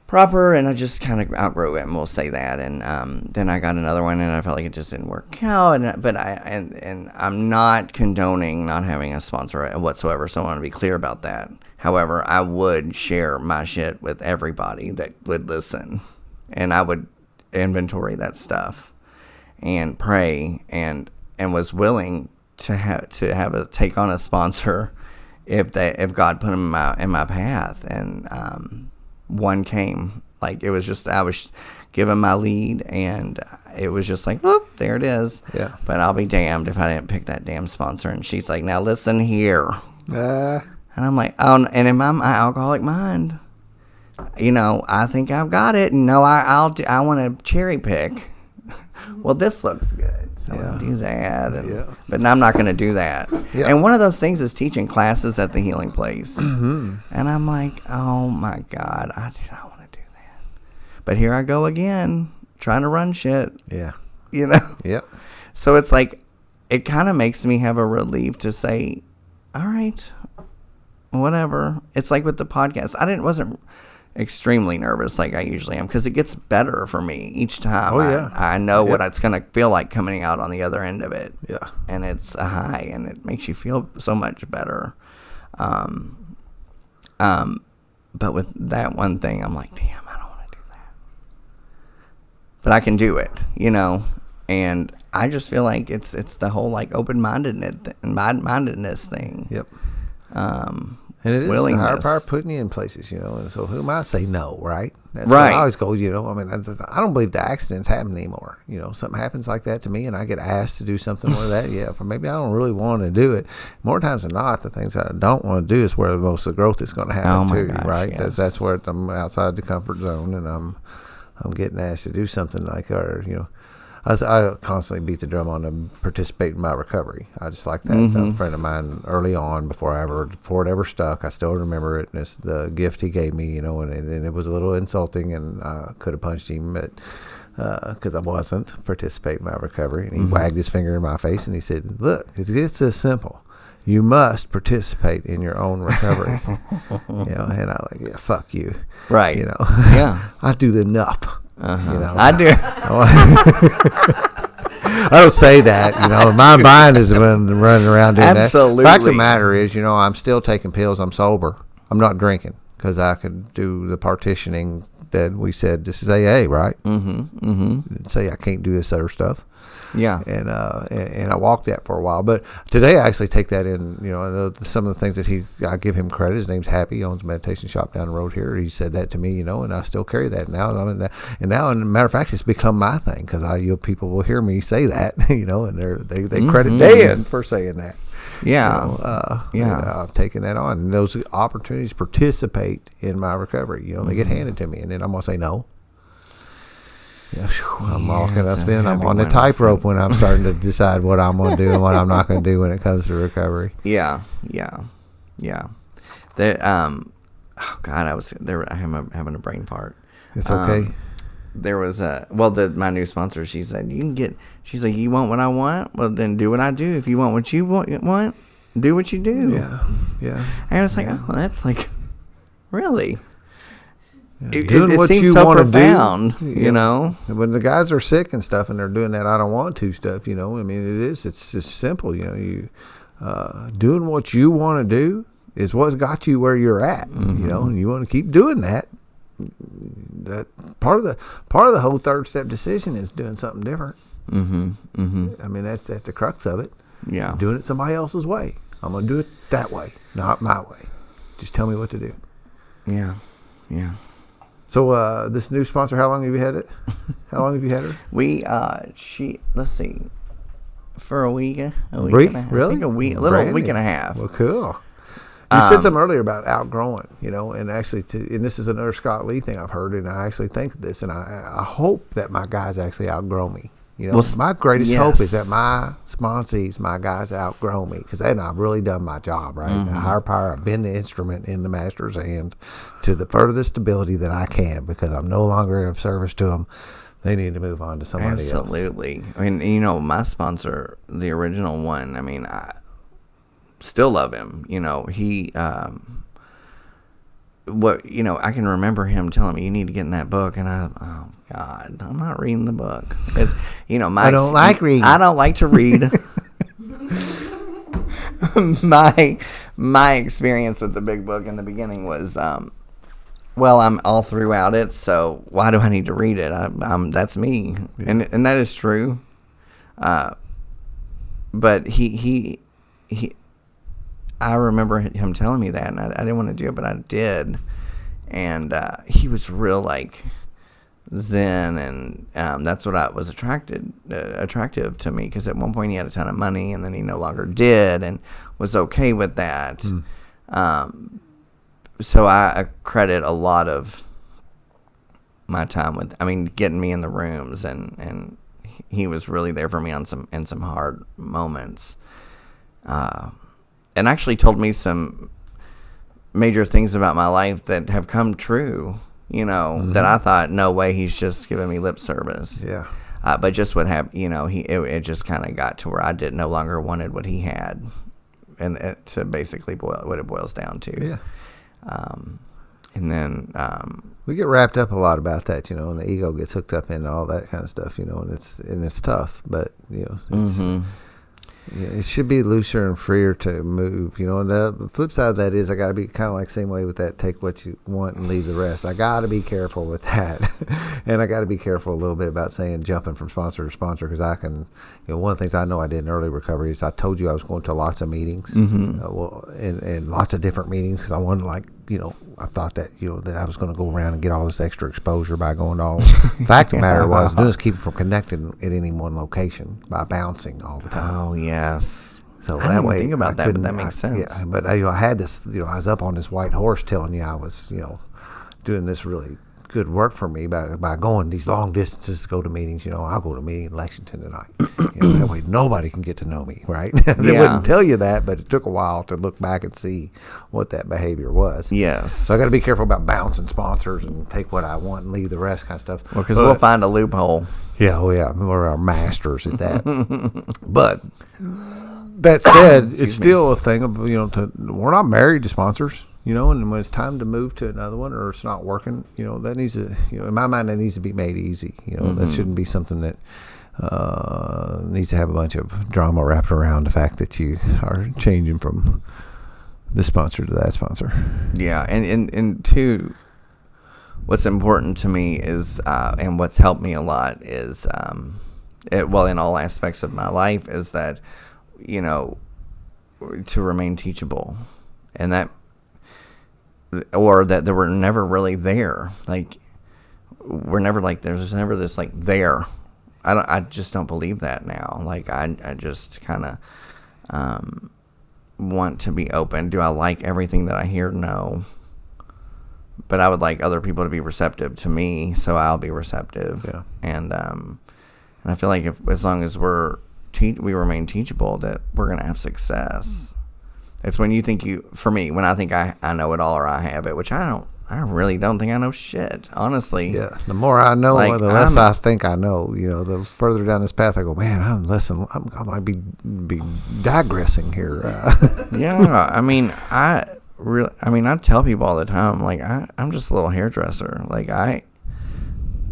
proper, and I just kind of outgrew it, and we'll say that. And then I got another one, and I felt like it just didn't work out. But I'm not condoning not having a sponsor whatsoever, so I want to be clear about that. However, I would share my shit with everybody that would listen, and I would inventory that stuff and pray, and was willing to take on a sponsor if God put them in my path. And one came, like, it was just, I was given my lead, and it was just like, whoop, there it is. Yeah. But I'll be damned if I didn't pick that damn sponsor. And she's like, now listen here. And I'm like, oh, and in my alcoholic mind, you know, I think I've got it. No, I want to cherry pick. Well, this looks good, so I'll do that. But I'm not going to do that. Yeah. And one of those things is teaching classes at the Healing Place. Mm-hmm. And I'm like, oh, my God, I do not want to do that. But here I go again, trying to run shit. Yeah. You know? Yep. So it's like, it kind of makes me have a relief to say, all right, whatever. It's like with the podcast. Wasn't extremely nervous like I usually am, because it gets better for me each time. I know what it's going to feel like coming out on the other end of it. Yeah. And it's a high, and it makes you feel so much better. But with that one thing, I'm like, damn, I don't want to do that. But I can do it, you know. And I just feel like it's the whole like open-mindedness thing. Yep. And it is the higher power putting you in places, you know. And so who am I to say no, right? That's right. I always go, you know, I mean, I don't believe the accidents happen anymore. You know, something happens like that to me, and I get asked to do something with that. Yeah, for maybe I don't really want to do it. More times than not, the things that I don't want to do is where most of the growth is going to happen too, right? Yes. That's where I'm outside the comfort zone, and I'm getting asked to do something like, or, you know, I constantly beat the drum on to participate in my recovery. I just like that. Mm-hmm. A friend of mine early on, before it ever stuck, I still remember it. And it's the gift he gave me, you know, and it was a little insulting, and I could have punched him, but because I wasn't participating in my recovery. And he wagged his finger in my face, and he said, "Look, it's this simple. You must participate in your own recovery." You know, and I like, yeah, fuck you. Right. You know, yeah. I do enough. Uh-huh. You know, I do. I don't say that, you know. My mind is running around doing Absolutely. that. Fact of the matter is, you know, I'm still taking pills. I'm sober. I'm not drinking because I could do the partitioning that we said. This is AA, right? Mm-hmm. Mm-hmm. Say I can't do this other stuff. Yeah. And I walked that for a while, but today I actually take that in. You know, some of the things that I give him credit. His name's Happy. He owns a meditation shop down the road here. He said that to me, you know, and I still carry that now. And I'm in that, and now, and as a matter of fact, it's become my thing because people will hear me say that, you know, and they credit Dan for saying that. Yeah. You know, I've taken that on, and those opportunities to participate in my recovery. You know, they get handed to me, and then I'm gonna say no. Yeah, I'm walking up then. I'm on the tightrope when I'm starting to decide what I'm going to do and what I'm not going to do when it comes to recovery. Yeah. Oh God, I'm having a brain fart. It's okay. There was my new sponsor. She said, she's like, you want what I want? Well, then do what I do. If you want what you want, do what you do. Yeah. And I was like, oh, that's like, really? Doing what you so want to do, you know. When the guys are sick and stuff, and they're doing that I don't want to stuff, you know. I mean, it's just simple, you know. You doing what you want to do is what's got you where you're at, you know. And you want to keep doing that. That part of the whole third step decision is doing something different. I mean, that's at the crux of it. Yeah, doing it somebody else's way. I'm gonna do it that way, not my way. Just tell me what to do. Yeah. So this new sponsor, how long have you had it? How long have you had her? Let's see, for a week and a half. Really? I think a week and a half. Well, cool. You said something earlier about outgrowing, and actually, and this is another Scott Lee thing I've heard, and I actually think this, and I hope that my guys actually outgrow me. My greatest hope is that my sponsees, my guys outgrow me, because then I've really done my job, right? Mm-hmm. Higher power, I've been the instrument in the master's hand to the furthest ability that I can, because I'm no longer of service to them. They need to move on to somebody else. Absolutely. I mean, my sponsor, the original one, I mean, I still love him. He, I can remember him telling me, you need to get in that book. And oh God, I'm not reading the book. I don't like reading. I don't like to read. My experience with the big book in the beginning was, I'm all throughout it, so why do I need to read it? That's me, and that is true. But he I remember him telling me that, and I didn't want to do it, but I did. And he was real zen, and that's what was attractive to me, because at one point he had a ton of money, and then he no longer did, and was okay with that. So I credit a lot of my time with, getting me in the rooms, and he was really there for me in some hard moments. And actually told me some major things about my life that have come true, that I thought, no way, he's just giving me lip service. Yeah. But just what happened, it just kind of got to where I no longer wanted what he had, and to basically what it boils down to. Yeah. And then we get wrapped up a lot about that, and the ego gets hooked up in all that kind of stuff, and it's tough, but it's, it should be looser and freer to move, and the flip side of that is I got to be kind of like same way with that, take what you want and leave the rest. I got to be careful with that. And I got to be careful a little bit about jumping from sponsor to sponsor, because I can, one of the things I know I did in early recovery is I told you I was going to lots of meetings, and lots of different meetings, because I wanted I thought that, that I was going to go around and get all this extra exposure by going to all. The fact of the matter was, doing is keep from connecting at any one location by bouncing all the time. Oh, yes. So I that way, think about that, but that makes sense. Yeah, but I had this, I was up on this white horse telling you I was, doing this really good work for me by going these long distances to go to meetings. I'll go to a meeting in Lexington tonight. That way nobody can get to know me, right? They wouldn't tell you that, but it took a while to look back and see what that behavior was. Yes. So I got to be careful about bouncing sponsors and take what I want and leave the rest kind of stuff. Well, because we'll find a loophole. Yeah, we're our masters at that. But that said, it's still a thing of, we're not married to sponsors. And when it's time to move to another one, or it's not working, that needs to, in my mind, that needs to be made easy. That shouldn't be something that needs to have a bunch of drama wrapped around the fact that you are changing from this sponsor to that sponsor. Yeah, and two, what's important to me is, and what's helped me a lot is, in all aspects of my life, is that, to remain teachable, and that. Or that they were never really there. We're never there's never this there. I just don't believe that now. I just kind of want to be open. Do I like everything that I hear? No. But I would like other people to be receptive to me, so I'll be receptive. Yeah. And I feel like as long as we remain teachable, that we're gonna have success. It's when you think when I think I know it all, or I have it, which I really don't think I know shit, honestly. Yeah. The more I know, the less I think I know. The further down this path I go, man, I might be digressing here. Yeah. I tell people all the time, I'm just a little hairdresser. And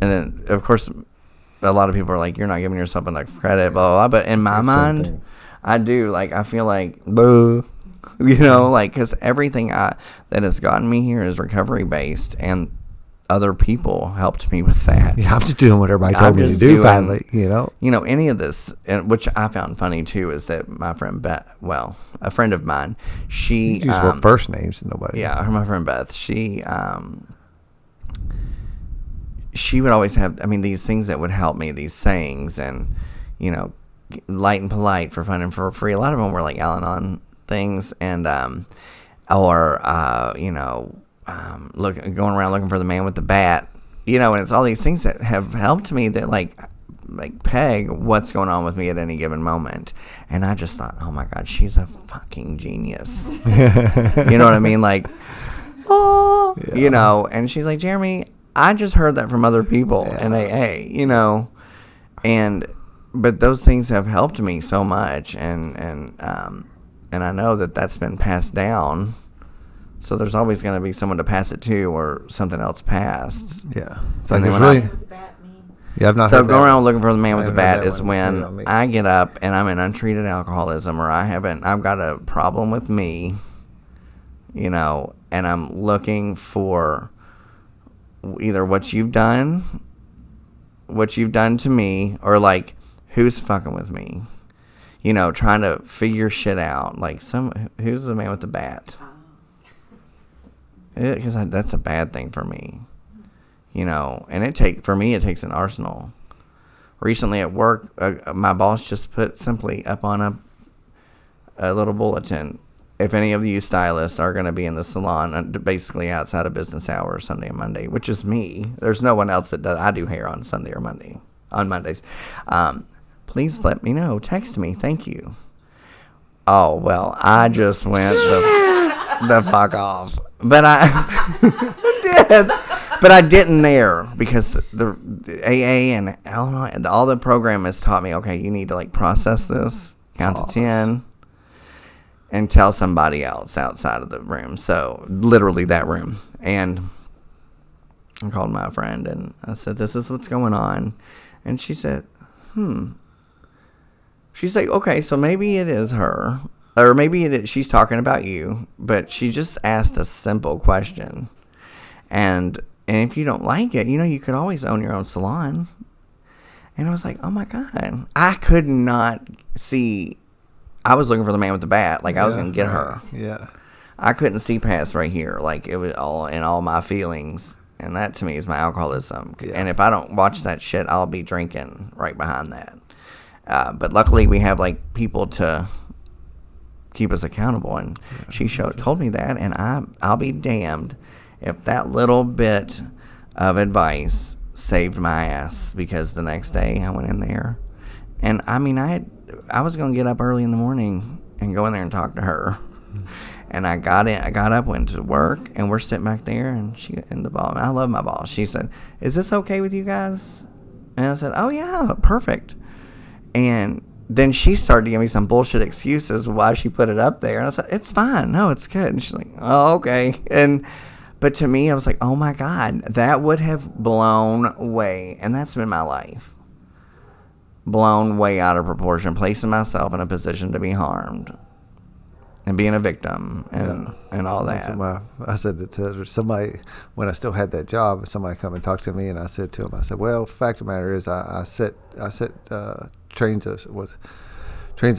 then, of course, a lot of people are like, you're not giving yourself enough credit, blah, blah, blah. But in my mind, I do. I feel like, boo. Because everything that has gotten me here is recovery based, and other people helped me with that. Yeah, I'm just doing what everybody told me to do. Finally, any of this, and which I found funny too, is that my friend Beth, a friend of mine, she you use what first names, nobody. Yeah, my friend Beth, she would always have, these things that would help me, these sayings, and light and polite, for fun and for free. A lot of them were Al-Anon things, and or going around looking for the man with the bat, and it's all these things that have helped me that like peg what's going on with me at any given moment. And I just thought, oh my God, she's a fucking genius. You know what I mean? Like, oh, and she's like, Jeremy, I just heard that from other people in AA, but those things have helped me so much. And I know that that's been passed down. So there's always going to be someone to pass it to, or something else passed. Yeah. It's like I've not. So going around looking for the man with the bat is when I get up and I'm in untreated alcoholism, or I've got a problem with me, and I'm looking for either what you've done to me, or like who's fucking with me, trying to figure shit out. Like who's the man with the bat? Because that's a bad thing for me. And it takes an arsenal. Recently at work, my boss just put simply up on a little bulletin, if any of you stylists are going to be in the salon, basically outside of business hours, Sunday and Monday, which is me. There's no one else that does. I do hair on Sunday or Mondays. Please let me know. Text me. Thank you. Oh, well, I just went the fuck off. But I did. But I didn't there, because the AA and all the program has taught me, okay, you need to like process this, count to 10, and tell somebody else outside of the room. So literally that room. And I called my friend and I said, this is what's going on. And she said, She's like, okay, so maybe it is her, or maybe she's talking about you, but she just asked a simple question. And if you don't like it, you could always own your own salon. And I was like, oh my God. I could not see. I was looking for the man with the bat. Like I was going to get her. Yeah. I couldn't see past right here. Like it was all my feelings. And that to me is my alcoholism. Yeah. And if I don't watch that shit, I'll be drinking right behind that. But luckily we have like people to keep us accountable. And she told me that. And I'll be damned if that little bit of advice saved my ass, because the next day I went in there, and I mean I was going to get up early in the morning and go in there and talk to her, and I got up, went to work, and we're sitting back there, and the boss, I love my boss. She said, "Is this okay with you guys?" And I said, "Oh yeah, perfect." And then she started to give me some bullshit excuses why she put it up there, and I said, "It's fine, no, it's good." And she's like, "Oh okay," But to me, I was like, oh my God, that would have blown way, and that's been my life, blown way out of proportion, placing myself in a position to be harmed and being a victim and all that. I said it to somebody when I still had that job. Somebody come and talk to me, and I said to him, I said, well, fact of the matter is I set trains of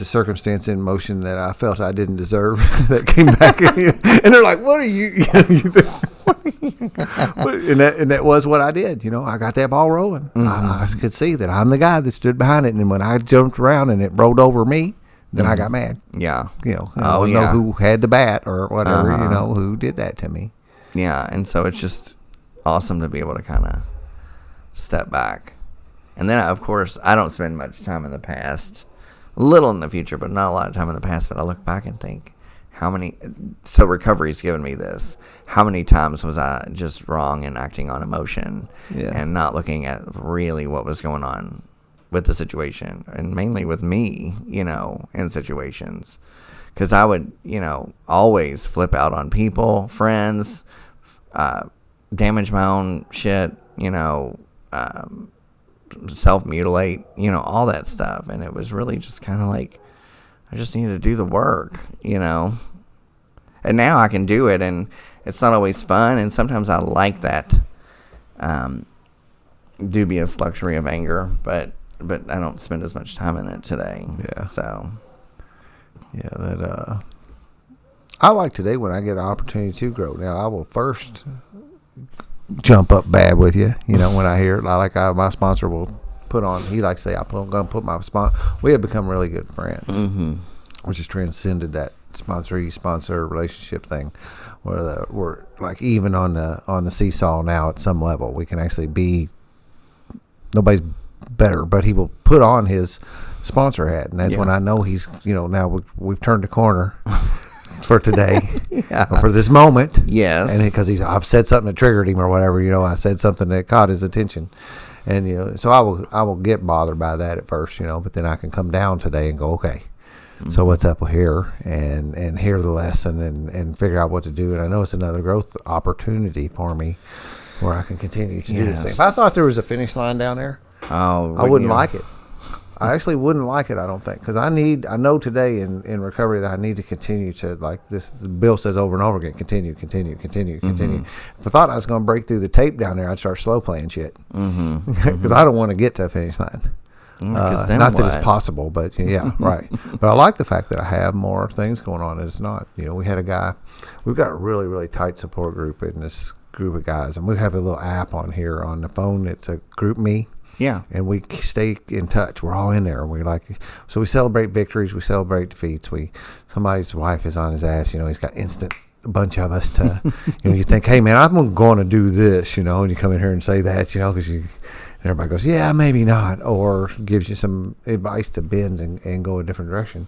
circumstance in motion that I felt I didn't deserve that came back. And they're like, what are you? And that was what I did. I got that ball rolling. Mm-hmm. I could see that I'm the guy that stood behind it. And when I jumped around and it rolled over me, then I got mad. Yeah. I don't know who had the bat or whatever, who did that to me. Yeah. And so it's just awesome to be able to kind of step back. And then, of course, I don't spend much time in the past. A little in the future, but not a lot of time in the past. But I look back and think, so recovery's given me this. How many times was I just wrong and acting on emotion and not looking at really what was going on with the situation, and mainly with me, in situations. Because I would, always flip out on people, friends, damage my own shit, self-mutilate, all that stuff. And it was really just kind of like, I just needed to do the work, and now I can do it, and it's not always fun, and sometimes I like that dubious luxury of anger, but I don't spend as much time in it today. I like today when I get an opportunity to grow. Now I will first jump up bad with you, when I hear it. My sponsor will put on, he likes to say, I'm going to put my sponsor. We have become really good friends, which has transcended sponsor relationship thing, where we're like even on the seesaw now at some level. We can actually be. Nobody's better, but he will put on his sponsor hat, and that's when I know he's, now we've turned the corner for today, or for this moment. Yes. And because I've said something that triggered him or whatever, I said something that caught his attention, and so I will get bothered by that at first, but then I can come down today and go, okay, so what's up here, and hear the lesson and figure out what to do. And I know it's another growth opportunity for me where I can continue to do this thing. If I thought there was a finish line down there, I wouldn't like it. I actually wouldn't like it, I don't think, because I know today in recovery that I need to continue to, like this Bill says over and over again, continue. If I thought I was going to break through the tape down there, I'd start slow playing shit, because I don't want to get to a finish line. Not that it's possible, but right. But I like the fact that I have more things going on, and it's not. We had a guy, we've got a really, really tight support group in this group of guys, and we have a little app on here on the phone. It's a group me. Yeah. And we stay in touch. We're all in there. And so we celebrate victories. We celebrate defeats. Somebody's wife is on his ass. He's got a bunch of us to, you think, hey man, I'm going to do this, and you come in here and say that, because and everybody goes, yeah, maybe not, or gives you some advice to bend and go a different direction.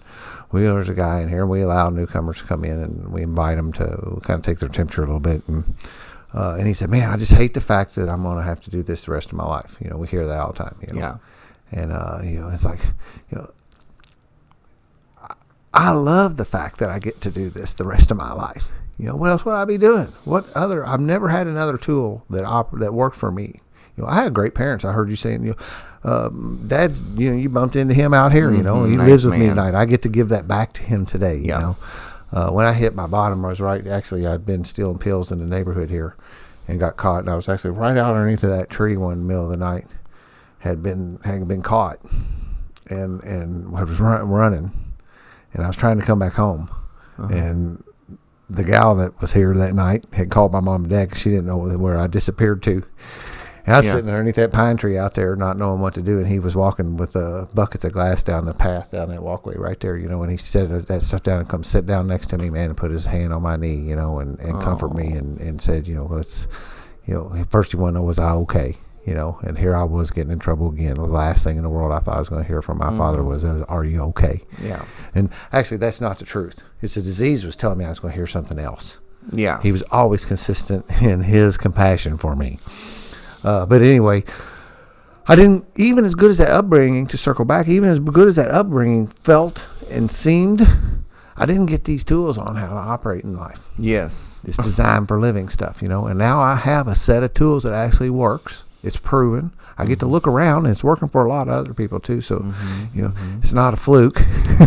There's a guy in here, and we allow newcomers to come in, and we invite them to kind of take their temperature a little bit. And he said, man, I just hate the fact that I'm going to have to do this the rest of my life. We hear that all the time. Yeah. And, it's like, I love the fact that I get to do this the rest of my life. What else would I be doing? I've never had another tool that worked for me. I had great parents. I heard you saying, Dad's, you bumped into him out here, he nice lives with me man. tonight. I get to give that back to him today, you know. When I hit my bottom, I was I'd been stealing pills in the neighborhood here and got caught. And I was actually right out underneath of that tree one middle of the night, had been caught. And I was running, and I was trying to come back home. And the gal that was here that night had called my mom and dad because she didn't know where I disappeared to. And I was sitting underneath that pine tree out there not knowing what to do, and he was walking with buckets of glass down the path, down that walkway right there, and he set that stuff down and come sit down next to me, man, and put his hand on my knee, and comfort me and said, let's, first you want to know, was I okay? And here I was getting in trouble again. The last thing in the world I thought I was going to hear from my father was, are you okay? Yeah. And actually, that's not the truth. It's the disease was telling me I was going to hear something else. Yeah. He was always consistent in his compassion for me. But anyway, I didn't, even as good as that upbringing, to circle back, even as good as that upbringing felt and seemed, I didn't get these tools on how to operate in life. Yes. It's designed for living stuff, and now I have a set of tools that actually works. It's proven. I get to look around, and it's working for a lot of other people too. So, it's not a fluke.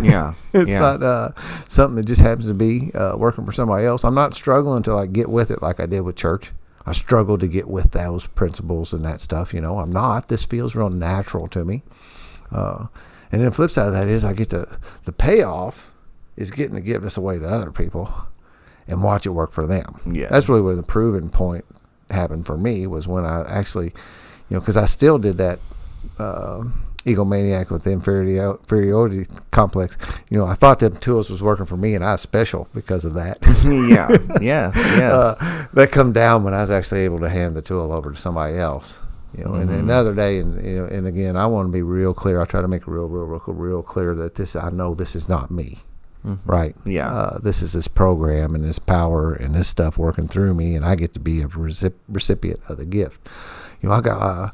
Yeah. It's not something that just happens to be working for somebody else. I'm not struggling to get with it like I did with church. I struggle to get with those principles and that stuff. I'm not. This feels real natural to me. And then the flip side of that is I get the payoff is getting to give this away to other people and watch it work for them. Yeah. That's really where the proven point happened for me, was when I actually, because I still did that egomaniac with the inferiority complex. I thought them tools was working for me, and I was special because of that. Yes. That come down when I was actually able to hand the tool over to somebody else. And another day, and again, I want to be real clear. I try to make it real clear that I know this is not me. Right. Yeah. This is this program and this power and this stuff working through me, and I get to be a recipient of the gift. I got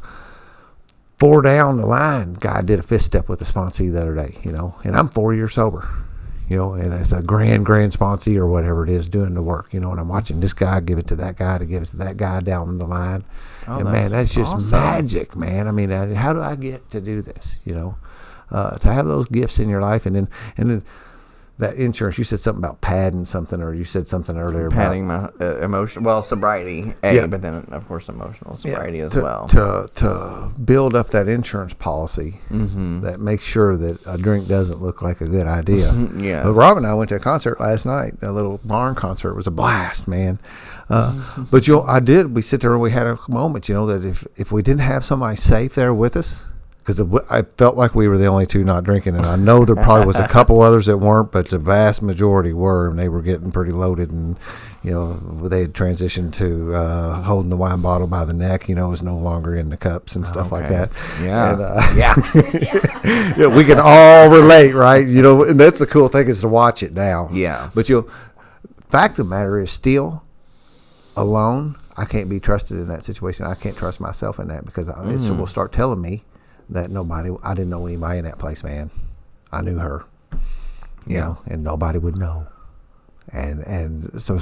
4 down the line, guy did a fist step with a sponsee the other day, and I'm 4 years sober, and it's a grand sponsee or whatever it is doing the work, and I'm watching this guy give it to that guy to give it to that guy down the line. And man, that's just awesome. Magic, man. I mean, how do I get to do this, to have those gifts in your life? And then that insurance, you said something about padding something, or you said something earlier padding about my emotion. Well, sobriety, but then of course emotional sobriety as well. To build up that insurance policy that makes sure that a drink doesn't look like a good idea. But Rob and I went to a concert last night, a little barn concert. It was a blast, man. But we sit there and we had a moment, that if we didn't have somebody safe there with us, because I felt like we were the only two not drinking, and I know there probably was a couple others that weren't, but the vast majority were, and they were getting pretty loaded, and they had transitioned to holding the wine bottle by the neck. It was no longer in the cups and stuff like that. Yeah, and, yeah, we can all relate, right? And that's the cool thing is to watch it now. Yeah, but fact of the matter is, still alone, I can't be trusted in that situation. I can't trust myself in that because it will start telling me that I didn't know anybody in that place, man. I knew her, and nobody would know. And so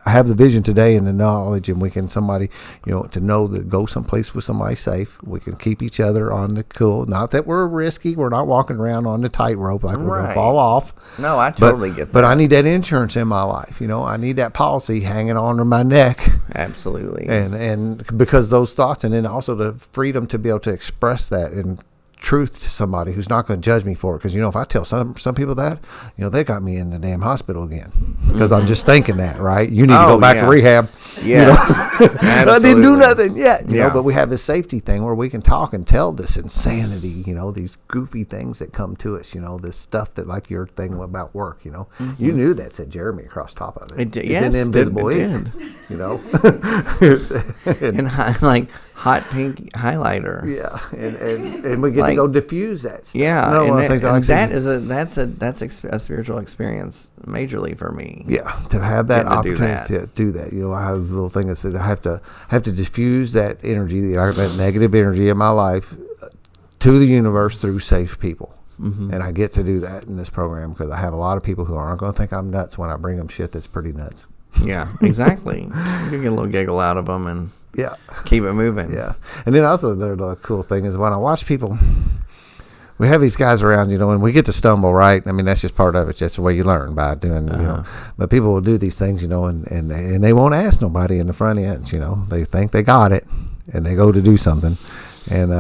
I have the vision today and the knowledge, and we can somebody, to know that go someplace with somebody safe. We can keep each other on the cool. Not that we're risky. We're not walking around on the tightrope like we're going to fall off. No, I totally get that. But I need that insurance in my life. I need that policy hanging on my neck. Absolutely. And because those thoughts, and then also the freedom to be able to express that and truth to somebody who's not going to judge me for it, because if I tell some people that, they got me in the damn hospital again because I'm just thinking that, right? You need to go back to rehab. Yeah, I didn't do nothing yet, but we have this safety thing where we can talk and tell this insanity, these goofy things that come to us, this stuff that, like your thing about work, you knew that said Jeremy across top of it. It did. It's Yes, an invisible it ink, did. And like hot pink highlighter. Yeah, and we get to go diffuse that stuff. Yeah, that's that's a spiritual experience majorly for me. Yeah, to have that opportunity to do that. I have a little thing that says I have to diffuse that energy, that negative energy in my life, to the universe through safe people. And I get to do that in this program because I have a lot of people who aren't going to think I'm nuts when I bring them shit that's pretty nuts. Yeah, exactly. You can get a little giggle out of them and keep it moving. Yeah, and then also the cool thing is when I watch people, we have these guys around, and we get to stumble, right? I mean, that's just part of it. That's the way you learn by doing, But people will do these things, and they won't ask nobody in the front end, They think they got it, and they go to do something. And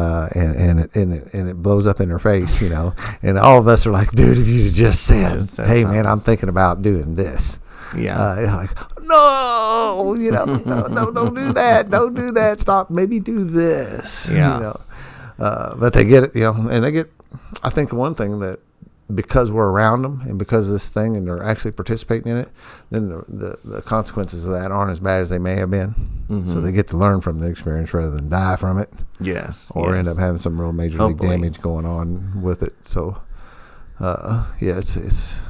it blows up in their face, and all of us are like, dude, if you just said, hey, man, I'm thinking about doing this. Yeah. Like, no, no, don't do that. Don't do that. Stop. Maybe do this. Yeah. But they get it, and they get, I think one thing that because we're around them and because of this thing and they're actually participating in it, then the consequences of that aren't as bad as they may have been. So they get to learn from the experience rather than die from it. Yes. Or end up having some real major league damage going on with it. So, it's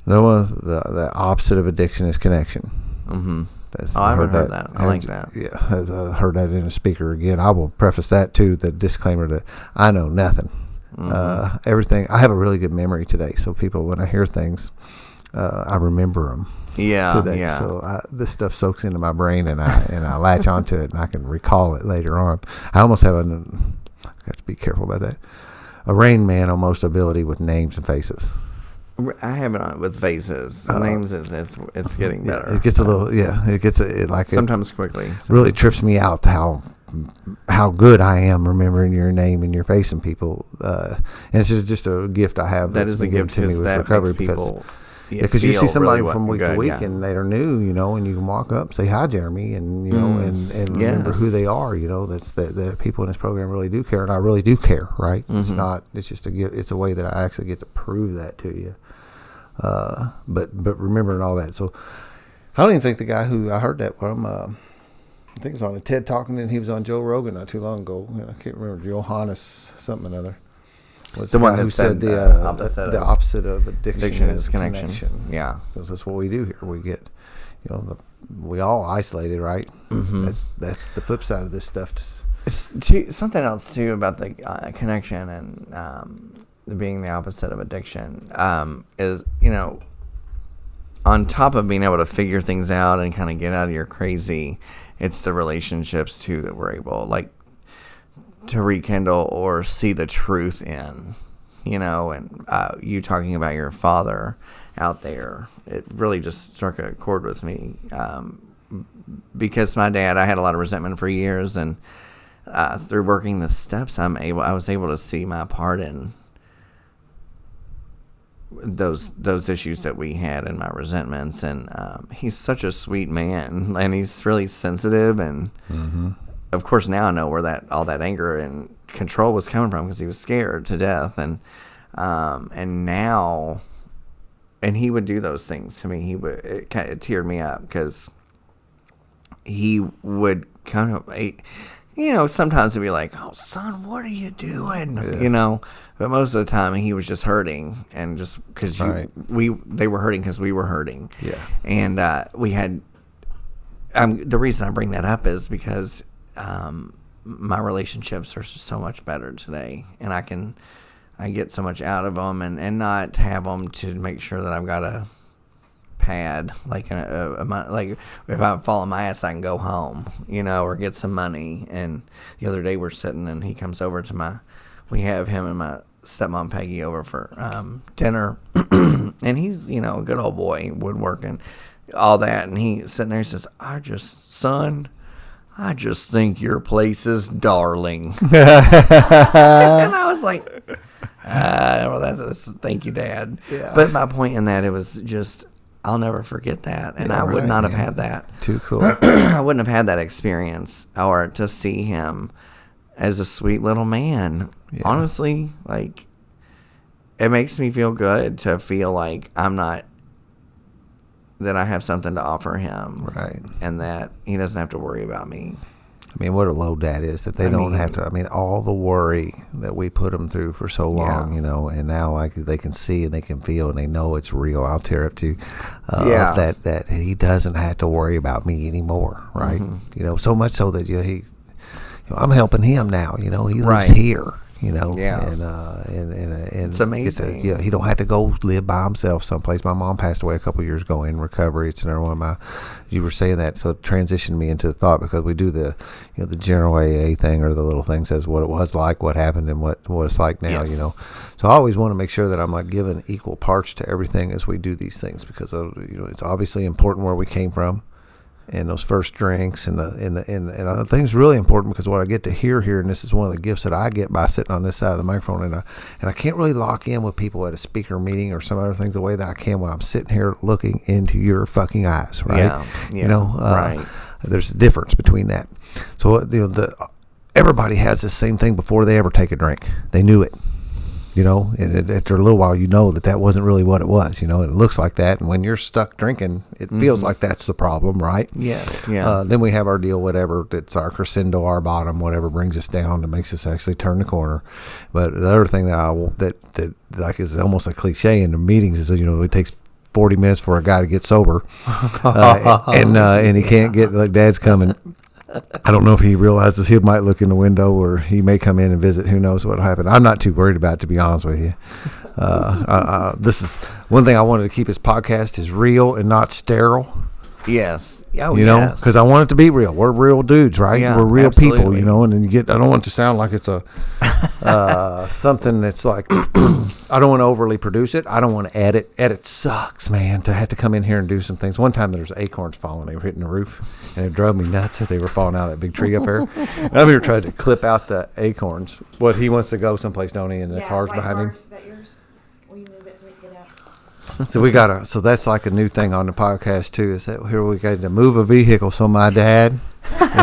the opposite of addiction is connection. I haven't heard that. I like that. Yeah, I heard that in a speaker. Again, I will preface that too, the disclaimer that I know nothing. Everything. I have a really good memory today, so people, when I hear things, I remember them. Today. So this stuff soaks into my brain, and I latch onto it, and I can recall it later on. I almost have I have to be careful about that. A Rain Man almost ability with names and faces. I have it on with faces. The names, it's getting better. It gets a little, it gets sometimes quickly. Sometimes. Really trips me out how good I am remembering your name and your face and people. And it's just a gift I have. That is a gift to me with recovery because you see somebody really from week to week and they're new, and you can walk up, say hi, Jeremy, and and remember who they are. That's the people in this program really do care, and I really do care. Right? It's not. It's just it's a way that I actually get to prove that to you. But remembering all that. So I don't even think the guy who I heard that from, I think it was on a TED Talk, and he was on Joe Rogan not too long ago. I can't remember, Johannes something or another. Was the one who said the opposite of addiction is connection. Yeah, because that's what we do here. We get, we all isolated, right? That's the flip side of this stuff. It's something else too about the connection and being the opposite of addiction is, on top of being able to figure things out and kind of get out of your crazy, it's the relationships too that we're able to rekindle or see the truth in, and you talking about your father out there, it really just struck a chord with me because my dad, I had a lot of resentment for years, and through working the steps, I was able to see my part in those issues that we had and my resentments, and he's such a sweet man, and he's really sensitive, and of course, now I know where all that anger and control was coming from, because he was scared to death, and now, and he would do those things to me. It kind of teared me up, because he would kind of, sometimes he'd be like, "Oh, son, what are you doing?" Yeah. But most of the time he was just hurting, and just because they were hurting because we were hurting. Yeah. And we had. The reason I bring that up is because my relationships are so much better today, and I get so much out of them, and not have them to make sure that I've got a pad, like like if I fall on my ass, I can go home, or get some money. And the other day we're sitting, and he comes over to we have him and my stepmom Peggy over for dinner, and he's a good old boy, woodworking, all that, and he's sitting there. He says, "Son, I just think your place is darling." And I was like, thank you, Dad. Yeah. But my point in that, it was just, I'll never forget that, and I would not have had that. Too cool. I wouldn't have had that experience, or to see him as a sweet little man. Yeah. Honestly, like, it makes me feel good to feel like that I have something to offer him, right? And that he doesn't have to worry about me. I mean, what a load that is, that they don't have to. I mean, all the worry that we put them through for so long, and now they can see and they can feel and they know it's real. I'll tear up to that he doesn't have to worry about me anymore, right? Mm-hmm. So much so that I'm helping him now. He lives here. And it's amazing. He don't have to go live by himself someplace. My mom passed away a couple years ago in recovery. It's another one of you were saying that, so it transitioned me into the thought, because we do the general AA thing, or the little thing says what it was like, what happened, and what it's like now. Yes. So I always want to make sure that I'm like giving equal parts to everything as we do these things, because it's obviously important where we came from. And those first drinks, and I think it's really important, because what I get to hear here, and this is one of the gifts that I get by sitting on this side of the microphone, and I can't really lock in with people at a speaker meeting or some other things the way that I can when I'm sitting here looking into your fucking eyes, right? Right. There's a difference between that. So everybody has the same thing before they ever take a drink. They knew it. And after a little while, that wasn't really what it was. It looks like that. And when you're stuck drinking, it feels like that's the problem, right? Yes. Yeah. Then we have our deal, whatever. It's our crescendo, our bottom, whatever brings us down, that makes us actually turn the corner. But the other thing that like is almost a cliche in the meetings is, it takes 40 minutes for a guy to get sober, and he can't get, like, Dad's coming. I don't know if he realizes he might look in the window, or he may come in and visit. Who knows what happened? I'm not too worried about it, to be honest with you. This is one thing I wanted to keep. His podcast is real and not sterile. Yes. Because I want it to be real. We're real dudes, right? Yeah, we're real absolutely. people, and then I don't want it to sound like it's a something that's like, I don't want to overly produce it. I don't want to edit. Edit sucks, man, to have to come in here and do some things. One time there was acorns falling. They were hitting the roof, and it drove me nuts that they were falling out of that big tree up there. And I'm here trying to clip out the acorns. What, he wants to go someplace, don't he? And the car's behind him. Is that yours? Will you move it so we can get out? So that's like a new thing on the podcast too, is that here we got to move a vehicle so my dad,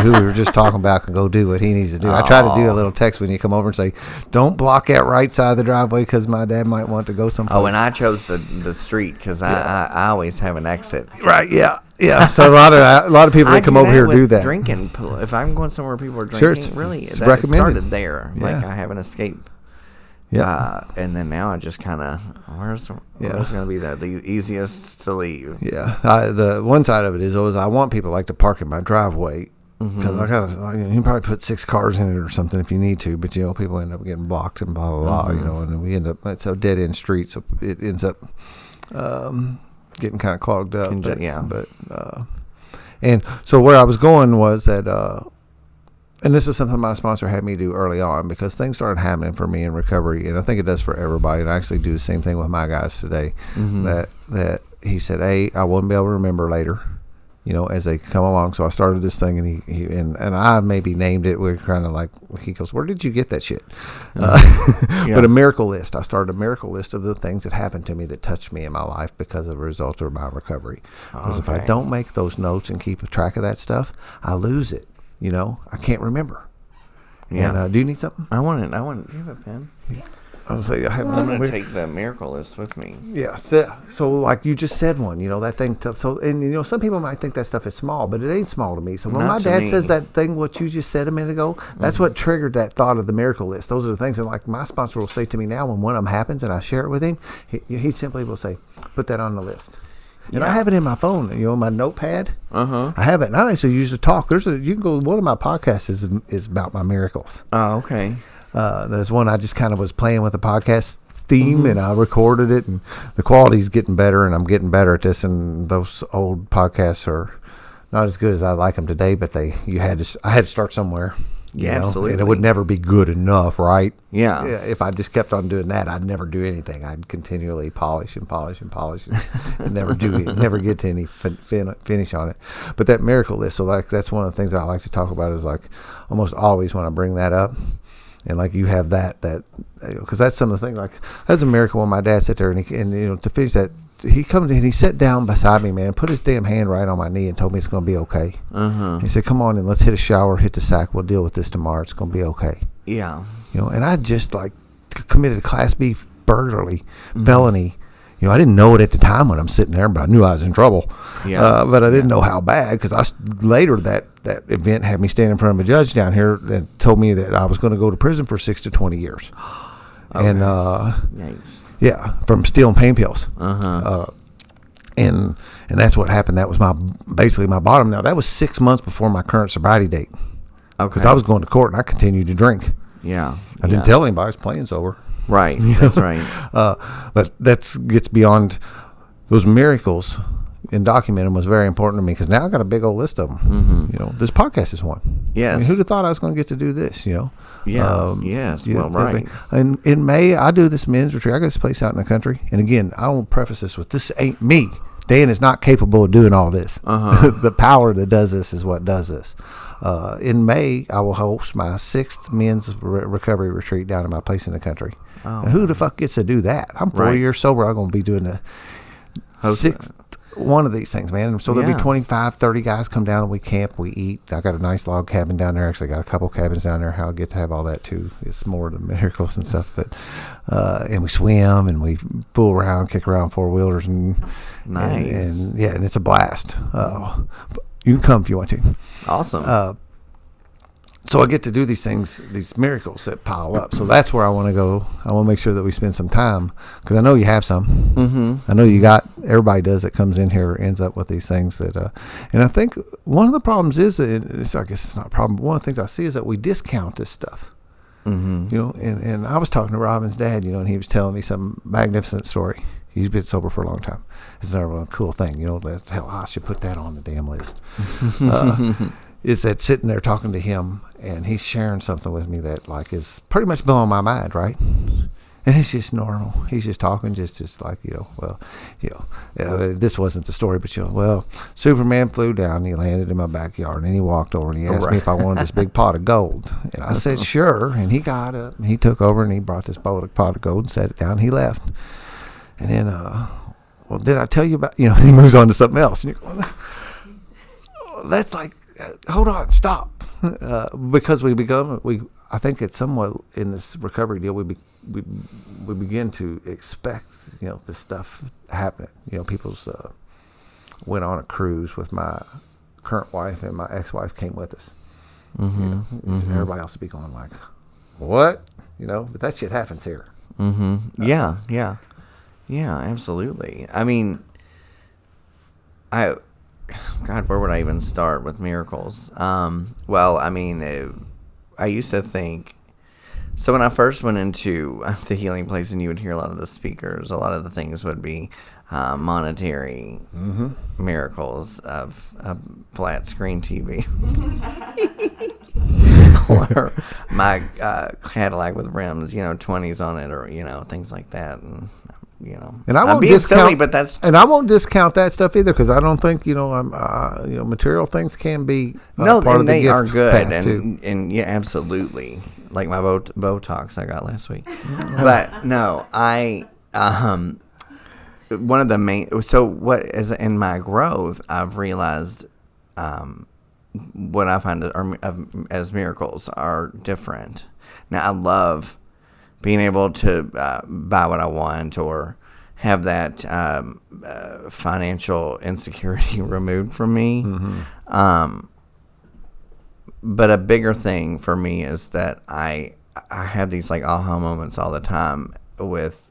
who we were just talking about, can go do what he needs to do. I try to do a little text when you come over and say, don't block that right side of the driveway, because my dad might want to go someplace. Oh, and I chose the street, because I always have an exit. Right, yeah. So a lot of people that come over here do that. Drinking, if I'm going somewhere where people are drinking, sure, it's that started there. Yeah. Like, I have an escape. Yeah. And then now I just kind of, where's going to be the easiest to leave? Yeah. The one side of it is always, I want people like to park in my driveway, because you can probably put 6 cars in it or something if you need to, but people end up getting blocked and blah blah blah, and then we end up, it's a dead end street, so it ends up getting kind of clogged up. And so where I was going was that. And this is something my sponsor had me do early on, because things started happening for me in recovery, and I think it does for everybody. And I actually do the same thing with my guys today. That he said, "Hey, I won't be able to remember later, as they come along." So I started this thing, and he I maybe named it. We're kind of like, he goes, "Where did you get that shit?" But a miracle list. I started a miracle list of the things that happened to me that touched me in my life because of a result of my recovery. Because if I don't make those notes and keep track of that stuff, I lose it. You know, I can't remember. Yeah. And do you need something? I want it. Do you have a pen? I was say I have. I'm going to take the miracle list with me. Yeah. So like you just said one, you know, that thing. So, and you know, some people might think that stuff is small, but it ain't small to me. So when Not my to dad me. says that thing, what you just said a minute ago, that's what triggered that thought of the miracle list. Those are the things. And like my sponsor will say to me now, when one of them happens and I share it with him, he simply will say, put that on the list. And I have it in my phone, you know, my notepad. I have it, and I actually use to talk. You can go. One of my podcasts is about my miracles. Oh, okay. There's one I just kind of was playing with the podcast theme, and I recorded it, and the quality's getting better, and I'm getting better at this. And those old podcasts are not as good as I like them today, but I had to start somewhere. Yeah, you know? absolutely. And it would never be good enough, right? Yeah. If I just kept on doing that, I'd never do anything. I'd continually polish and never get to any finish on it. But that miracle list, so like that's one of the things I like to talk about is like almost always when I bring that up, and like you have that because that's some of the things like that's a miracle when my dad sat there and you know to finish that. He comes and he sat down beside me, man, put his damn hand right on my knee and told me it's going to be okay. He said, come on and let's hit a shower, hit the sack. We'll deal with this tomorrow. It's going to be okay. Yeah. You know, and I just like committed a Class B burglary felony. You know, I didn't know it at the time when I'm sitting there, but I knew I was in trouble. Yeah. But I didn't know how bad because later that event had me stand in front of a judge down here and told me that I was going to go to prison for 6 to 20 years. Okay. And Yikes. yeah, from stealing pain pills. And that's what happened. That was basically my bottom. Now that was 6 months before my current sobriety date. Okay. Because I was going to court and I continued to drink. Yeah. I didn't tell anybody I was playing sober. Right. That's right. But that gets beyond those miracles. And documenting them was very important to me because now I got a big old list of them. You know, this podcast is one. Yes. I mean, who'd have thought I was going to get to do this? You know. Yeah. Yes. Well, right. And in May, I do this men's retreat. I got this place out in the country. And again, I won't preface this with this ain't me. Dan is not capable of doing all this. The power that does this is what does this. In May, I will host my 6th men's recovery retreat down at my place in the country. And who the fuck gets to do that? I'm 40 years sober. I'm going to be doing the 6th one of these things, man. So there'll be 25, 30 guys come down and we camp, we eat. I got a nice log cabin down there. Actually got a couple cabins down there. I'll get to have all that too. It's more the miracles and stuff. But and we swim and we fool around, kick around 4-wheelers and nice. And it's a blast. You can come if you want to. Awesome. So I get to do these things, these miracles that pile up. So that's where I want to go. I want to make sure that we spend some time because I know you have some. I know you got, everybody does that comes in here ends up with these things that, and I think one of the problems is, I guess it's not a problem, but one of the things I see is that we discount this stuff. You know, and I was talking to Robin's dad, you know, and he was telling me some magnificent story. He's been sober for a long time. It's never a cool thing, you know, that hell, I should put that on the damn list. Is that sitting there talking to him and he's sharing something with me that like is pretty much blowing my mind, right? And it's just normal. He's just talking, just like, you know, well, you know, this wasn't the story, but you know, well, Superman flew down and he landed in my backyard and he walked over and he asked me if I wanted this big pot of gold. And I said, sure. And he got up and he took over and he brought this pot of gold and set it down. He left. And then, well, did I tell you about, you know, he moves on to something else. And you're going, that's like, hold on, stop. Because I think it's somewhat in this recovery deal, we begin to expect, you know, this stuff happening. You know, people's went on a cruise with my current wife and my ex-wife came with us. You know, and everybody else would be going like, what? You know, but that shit happens here. Yeah, absolutely. I mean, God, where would I even start with miracles? Well, I mean, I used to think, so when I first went into the healing place and you would hear a lot of the speakers, a lot of the things would be monetary miracles of a flat screen TV. Or my Cadillac with rims, you know, 20s on it, or, you know, things like that. And, you know, and I won't discount, silly, but that's, and I won't discount that stuff either because I don't think, you know, you know, material things can be no, part and of the they gift are good, and yeah, absolutely, like my Botox I got last week. But no, one of the main, so what is in my growth, I've realized what I find as miracles are different. Now, I love being able to buy what I want or have that financial insecurity removed from me. Mm-hmm. But a bigger thing for me is that I have these like aha moments all the time with.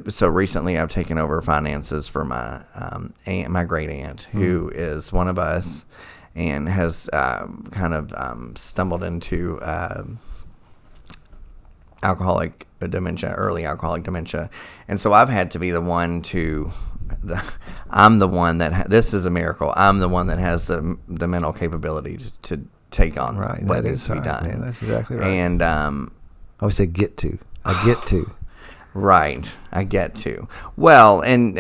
So recently, I've taken over finances for my aunt, my great aunt, who is one of us, and has kind of stumbled into alcoholic dementia, early alcoholic dementia, and so I've had to be the one to. I'm the one that this is a miracle. I'm the one that has the mental capability to take on what needs to be done. Man, that's exactly right. And I would say get to. I get to. Right, I get to. Well, and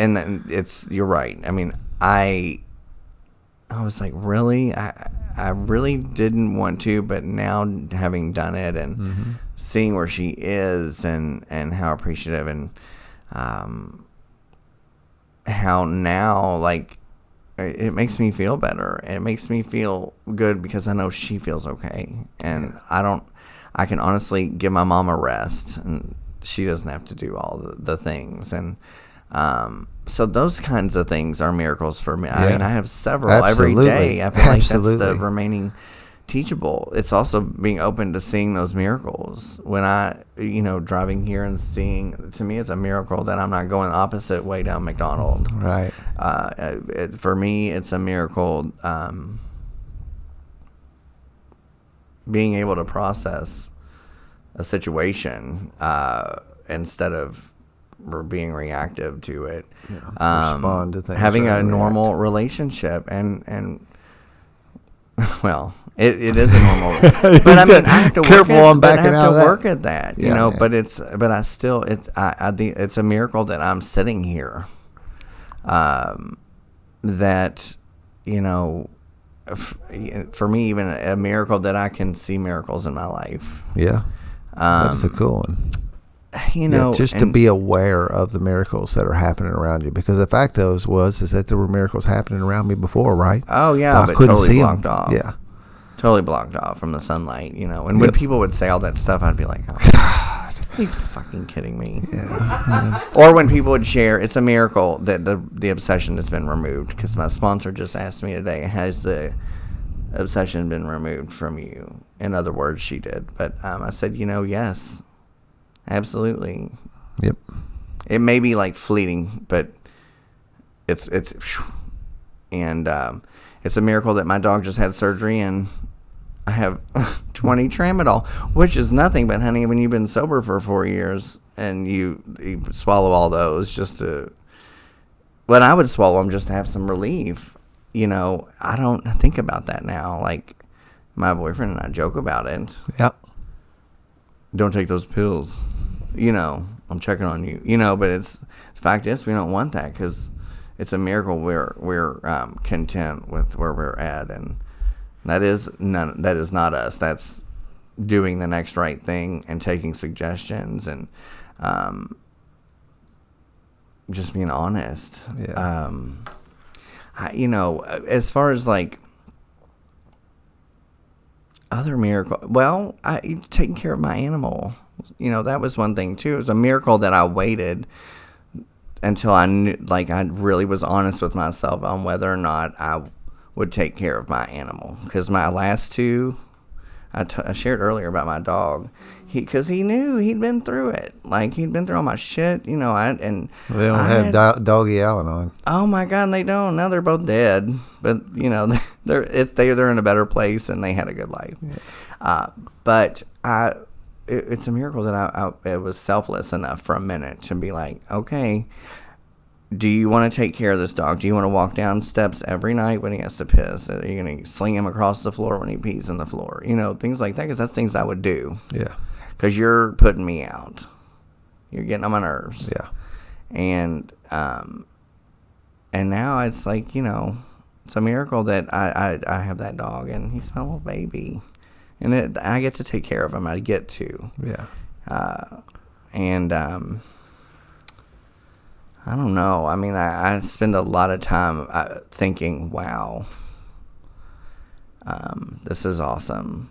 it's you're right. I mean, I was like, really, I really didn't want to, but now having done it and seeing where she is and how appreciative and how now like it makes me feel better. It makes me feel good because I know she feels okay, and I can honestly give my mom a rest and. She doesn't have to do all the things. And so those kinds of things are miracles for me. I mean, I have several every day. I feel like that's the remaining teachable. It's also being open to seeing those miracles. When driving here and seeing, to me, it's a miracle that I'm not going the opposite way down McDonald. Right. For me, it's a miracle being able to process a situation instead of being reactive to it. Respond to things. Having a normal relationship and well, it is a normal. But I mean, I have to work at that. You know, but it's a miracle that I'm sitting here. That for me, even a miracle that I can see miracles in my life. Yeah. That's a cool one. Just to be aware of the miracles that are happening around you, because the fact is that there were miracles happening around me before, right? Oh yeah, but couldn't totally see blocked them. off. Yeah, totally blocked off from the sunlight. And when people would say all that stuff, I'd be like, oh God, are you fucking kidding me? Yeah. Or when people would share, it's a miracle that the obsession has been removed. Because my sponsor just asked me today, has the obsession been removed from you? In other words, she did. But I said, yes, absolutely. Yep. It may be like fleeting, but it's it's a miracle that my dog just had surgery and I have 20 tramadol, which is nothing. But honey, when you've been sober for 4 years and you swallow all those I would swallow them just to have some relief. I don't think about that now. Like, my boyfriend and I joke about it. Yep. Don't take those pills. I'm checking on you. But the fact is, we don't want that because it's a miracle we're content with where we're at, and that is not us. That's doing the next right thing and taking suggestions and just being honest. Yeah. As far as like other miracle, taking care of my animal, that was one thing too. It was a miracle that I waited until I knew, like, I really was honest with myself on whether or not I would take care of my animal. Because my last two, I shared earlier about my dog. Because he knew he'd been through it. Like, he'd been through all my shit, they don't have Doggy Allen on. Oh my God, they don't. Now they're both dead. But, they're in a better place and they had a good life. Yeah. But it's a miracle that I was selfless enough for a minute to be like, okay, do you want to take care of this dog? Do you want to walk down steps every night when he has to piss? Are you going to sling him across the floor when he pees in the floor? Things like that, because that's things I would do. Yeah. Because you're putting me out. You're getting on my nerves. Yeah. And now it's like, it's a miracle that I have that dog, and he's my little baby. And I get to take care of him. I get to. Yeah. I don't know. I mean, I spend a lot of time thinking, wow, This is awesome.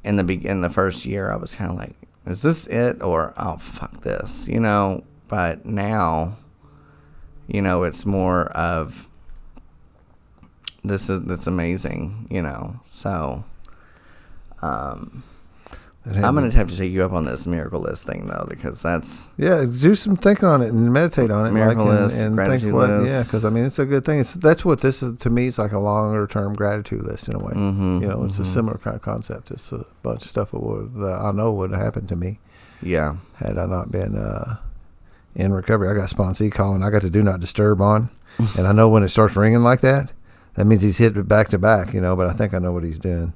In the first year, I was kind of like, is this it? Or, oh, fuck this, But now, it's more of, that's amazing, So, I'm going to have to take you up on this miracle list thing, though, because that's... Yeah, do some thinking on it and meditate on it. Miracle list, and gratitude think what, list. Yeah, because, it's a good thing. That's what this is, to me, it's like a longer-term gratitude list in a way. Mm-hmm, It's a similar kind of concept. It's a bunch of stuff that I know would have happened to me. Yeah. Had I not been in recovery. I got sponsee calling. I got to do not disturb on. And I know when it starts ringing like that means he's hit it back to back, but I think I know what he's doing.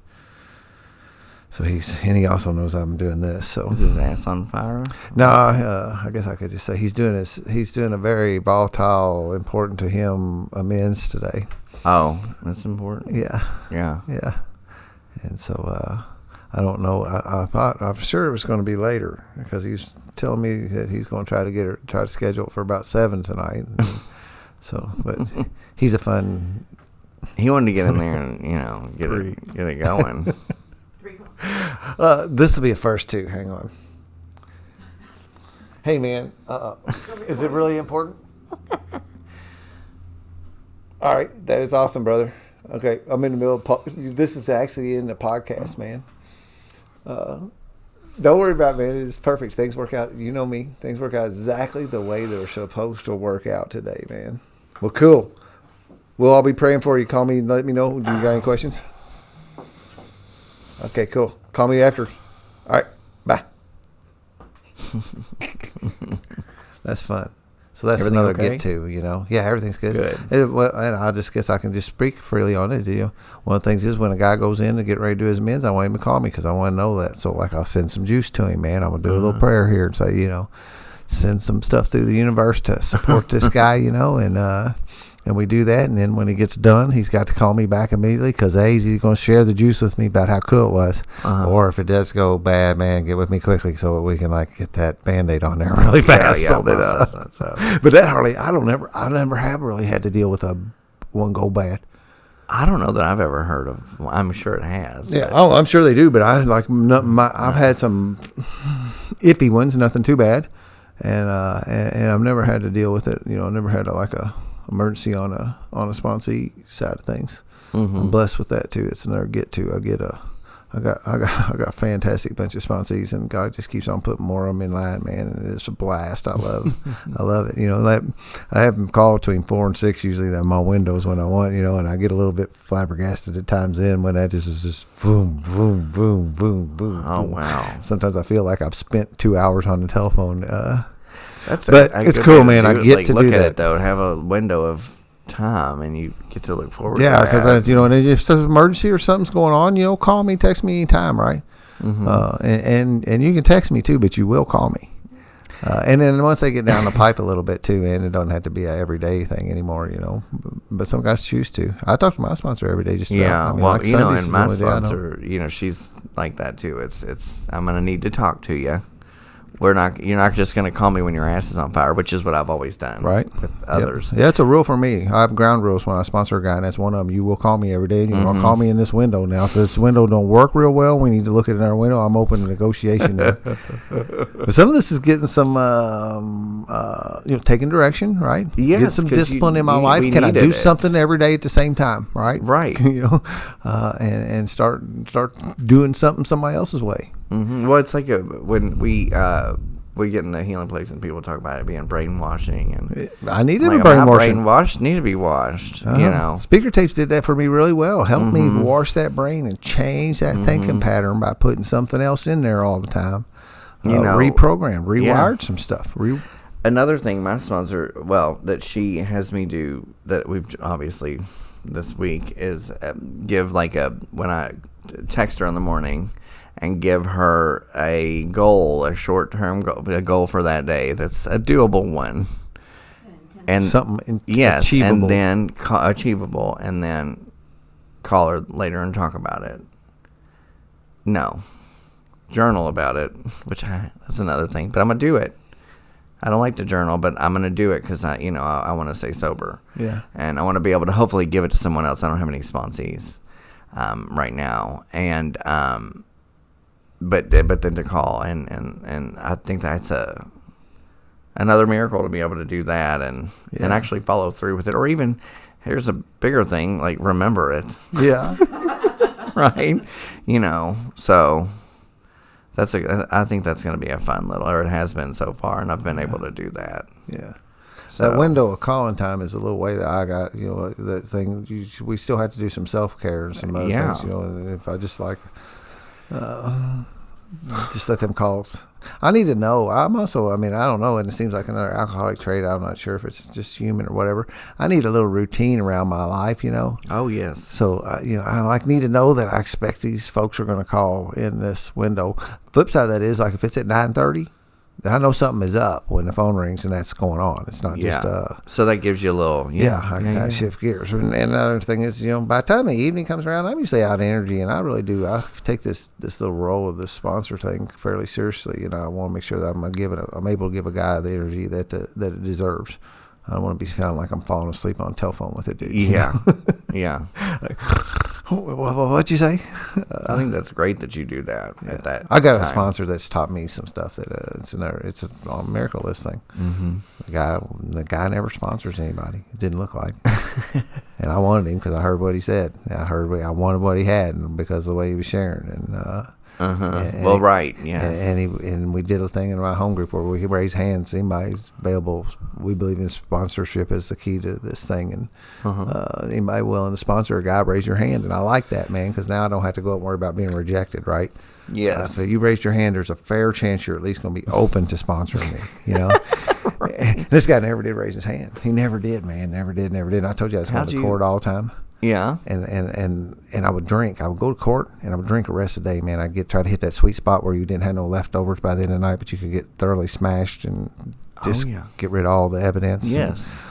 So he also knows I'm doing this. So is his ass on fire? No, I guess I could just say he's doing a very volatile, important to him amends today. Oh, that's important. Yeah. And so I don't know. I'm sure it was going to be later because he's telling me that he's going to try to schedule it for about 7 tonight. So, but he's a fun. He wanted to get in there and get it going. This will be a first too. Hang on. Hey man, is it really important? All right, that is awesome, brother. Okay, I'm in the middle of this is actually in the podcast, man. Don't worry about it, man. It's perfect. Things work out. You know me. Things work out exactly the way they're supposed to work out today, man. Well, cool. We'll all be praying for you. Call me and let me know. Do you got any questions? Okay, cool. Call me after. All right, bye. That's fun. So that's Everything another okay? get to, Yeah, everything's good. Good. And I just guess I can just speak freely on it. One of the things is when a guy goes in to get ready to do his amends, I want him to call me because I want to know that. So, like, I'll send some juice to him, man. I'm going to do a little prayer here and say, send some stuff through the universe to support this guy, and we do that. And then when he gets done, he's got to call me back immediately because he's going to share the juice with me about how cool it was. Or if it does go bad, man, get with me quickly so that we can get that Band-Aid on there really fast. Yeah, But that hardly, I never have really had to deal with one go bad. I don't know that I've ever heard of. Well, I'm sure it has. Yeah, I'm sure they do, but I've had some iffy ones, nothing too bad, and I've never had to deal with it. I never had a emergency on a sponsee side of things. I'm blessed with that too. It's another get to. I got a fantastic bunch of sponsees, and God just keeps on putting more of them in line, man. And it's a blast. I love it. I have them call between 4 and 6 usually. That my windows when I want, and I get a little bit flabbergasted at times when that just is just boom, boom, boom, boom, boom. Oh boom. wow! Sometimes I feel like I've spent 2 hours on the telephone. It's cool, way to man. I get to look do at that. it though. Have a window of time, and you get to look forward. Yeah, to because and if there's an emergency or something's going on, call me, text me anytime, right? And you can text me too, but you will call me. And then once they get down the pipe a little bit too, and it doesn't have to be an everyday thing anymore, But some guys choose to. I talk to my sponsor every day. Just and Sundays my is the only day I know. sponsor, she's like that too. It's I'm gonna need to talk to you. You're not just going to call me when your ass is on fire, which is what I've always done with others. Yeah, it's a rule for me. I have ground rules when I sponsor a guy, and that's one of them. You will call me every day, and you will call me in this window. Now, if this window don't work real well, we need to look at another window. I'm open to negotiation. But some of this is getting some, taking direction, right? Yes, get some discipline in my life. Can I do something every day at the same time, right? Right. And start doing something somebody else's way. Well, it's like when we get in the healing place and people talk about it being brainwashing, and I needed like, a brainwashing. I'm not brainwashed, need to be washed. Speaker tapes did that for me really well. Helped me wash that brain and change that thinking pattern by putting something else in there all the time. Reprogrammed, rewired some stuff. Another thing, my sponsor, that she has me do that we've obviously this week is give when I text her in the morning. And give her a goal, a short-term goal, a goal for that day that's a doable one, and something achievable. And then achievable, and then call her later and talk about it. No, journal about it, that's another thing. But I'm gonna do it. I don't like to journal, but I'm gonna do it because I want to stay sober. Yeah, and I want to be able to hopefully give it to someone else. I don't have any sponsees. right now, and but then to call and I think that's another miracle to be able to do that and actually follow through with it, or even here's a bigger thing, like remember it. Yeah. Right, so I think that's going to be a fun little, or it has been so far, and I've been able to do that. Yeah. So, that window of calling time is a little way that I got, that thing. We still have to do some self-care and some other things, and if I just just let them calls. I need to know. I'm also, I don't know, and it seems like another alcoholic trait. I'm not sure if it's just human or whatever. I need a little routine around my life, Oh, yes. So, I need to know that I expect these folks are going to call in this window. Flip side of that is, like, if it's at 9:30, I know something is up when the phone rings and that's going on. It's not just so that gives you a little I gotta shift gears. And another thing is, by the time the evening comes around, I'm usually out of energy, and I really do. I take this little role of this sponsor thing fairly seriously, and I want to make sure that I'm able to give a guy the energy that it deserves. I don't want to be feeling like I'm falling asleep on the telephone with it, dude. Yeah. Yeah. Like, what'd you say? I think that's great that you do that at that I got time. a sponsor that's taught me some stuff that it's a miracle list thing. Mm-hmm. The guy never sponsors anybody. It didn't look like. And I wanted him because I heard what he said. I wanted what he had, and because of the way he was sharing. And right, yeah. And we did a thing in my home group where we raise hands. Anybody's available. We believe in sponsorship is the key to this thing. And anybody willing to sponsor a guy, raise your hand. And I like that, man, because now I don't have to go up and worry about being rejected, right? Yes. So you raised your hand, there's a fair chance you're at least going to be open to sponsoring me, Right. This guy never did raise his hand. He never did, man. Never did. And I told you I was going to court all the time. Yeah. And I would drink. I would go to court and I would drink the rest of the day, man. I'd try to hit that sweet spot where you didn't have no leftovers by the end of the night, but you could get thoroughly smashed and just get rid of all the evidence. Yes.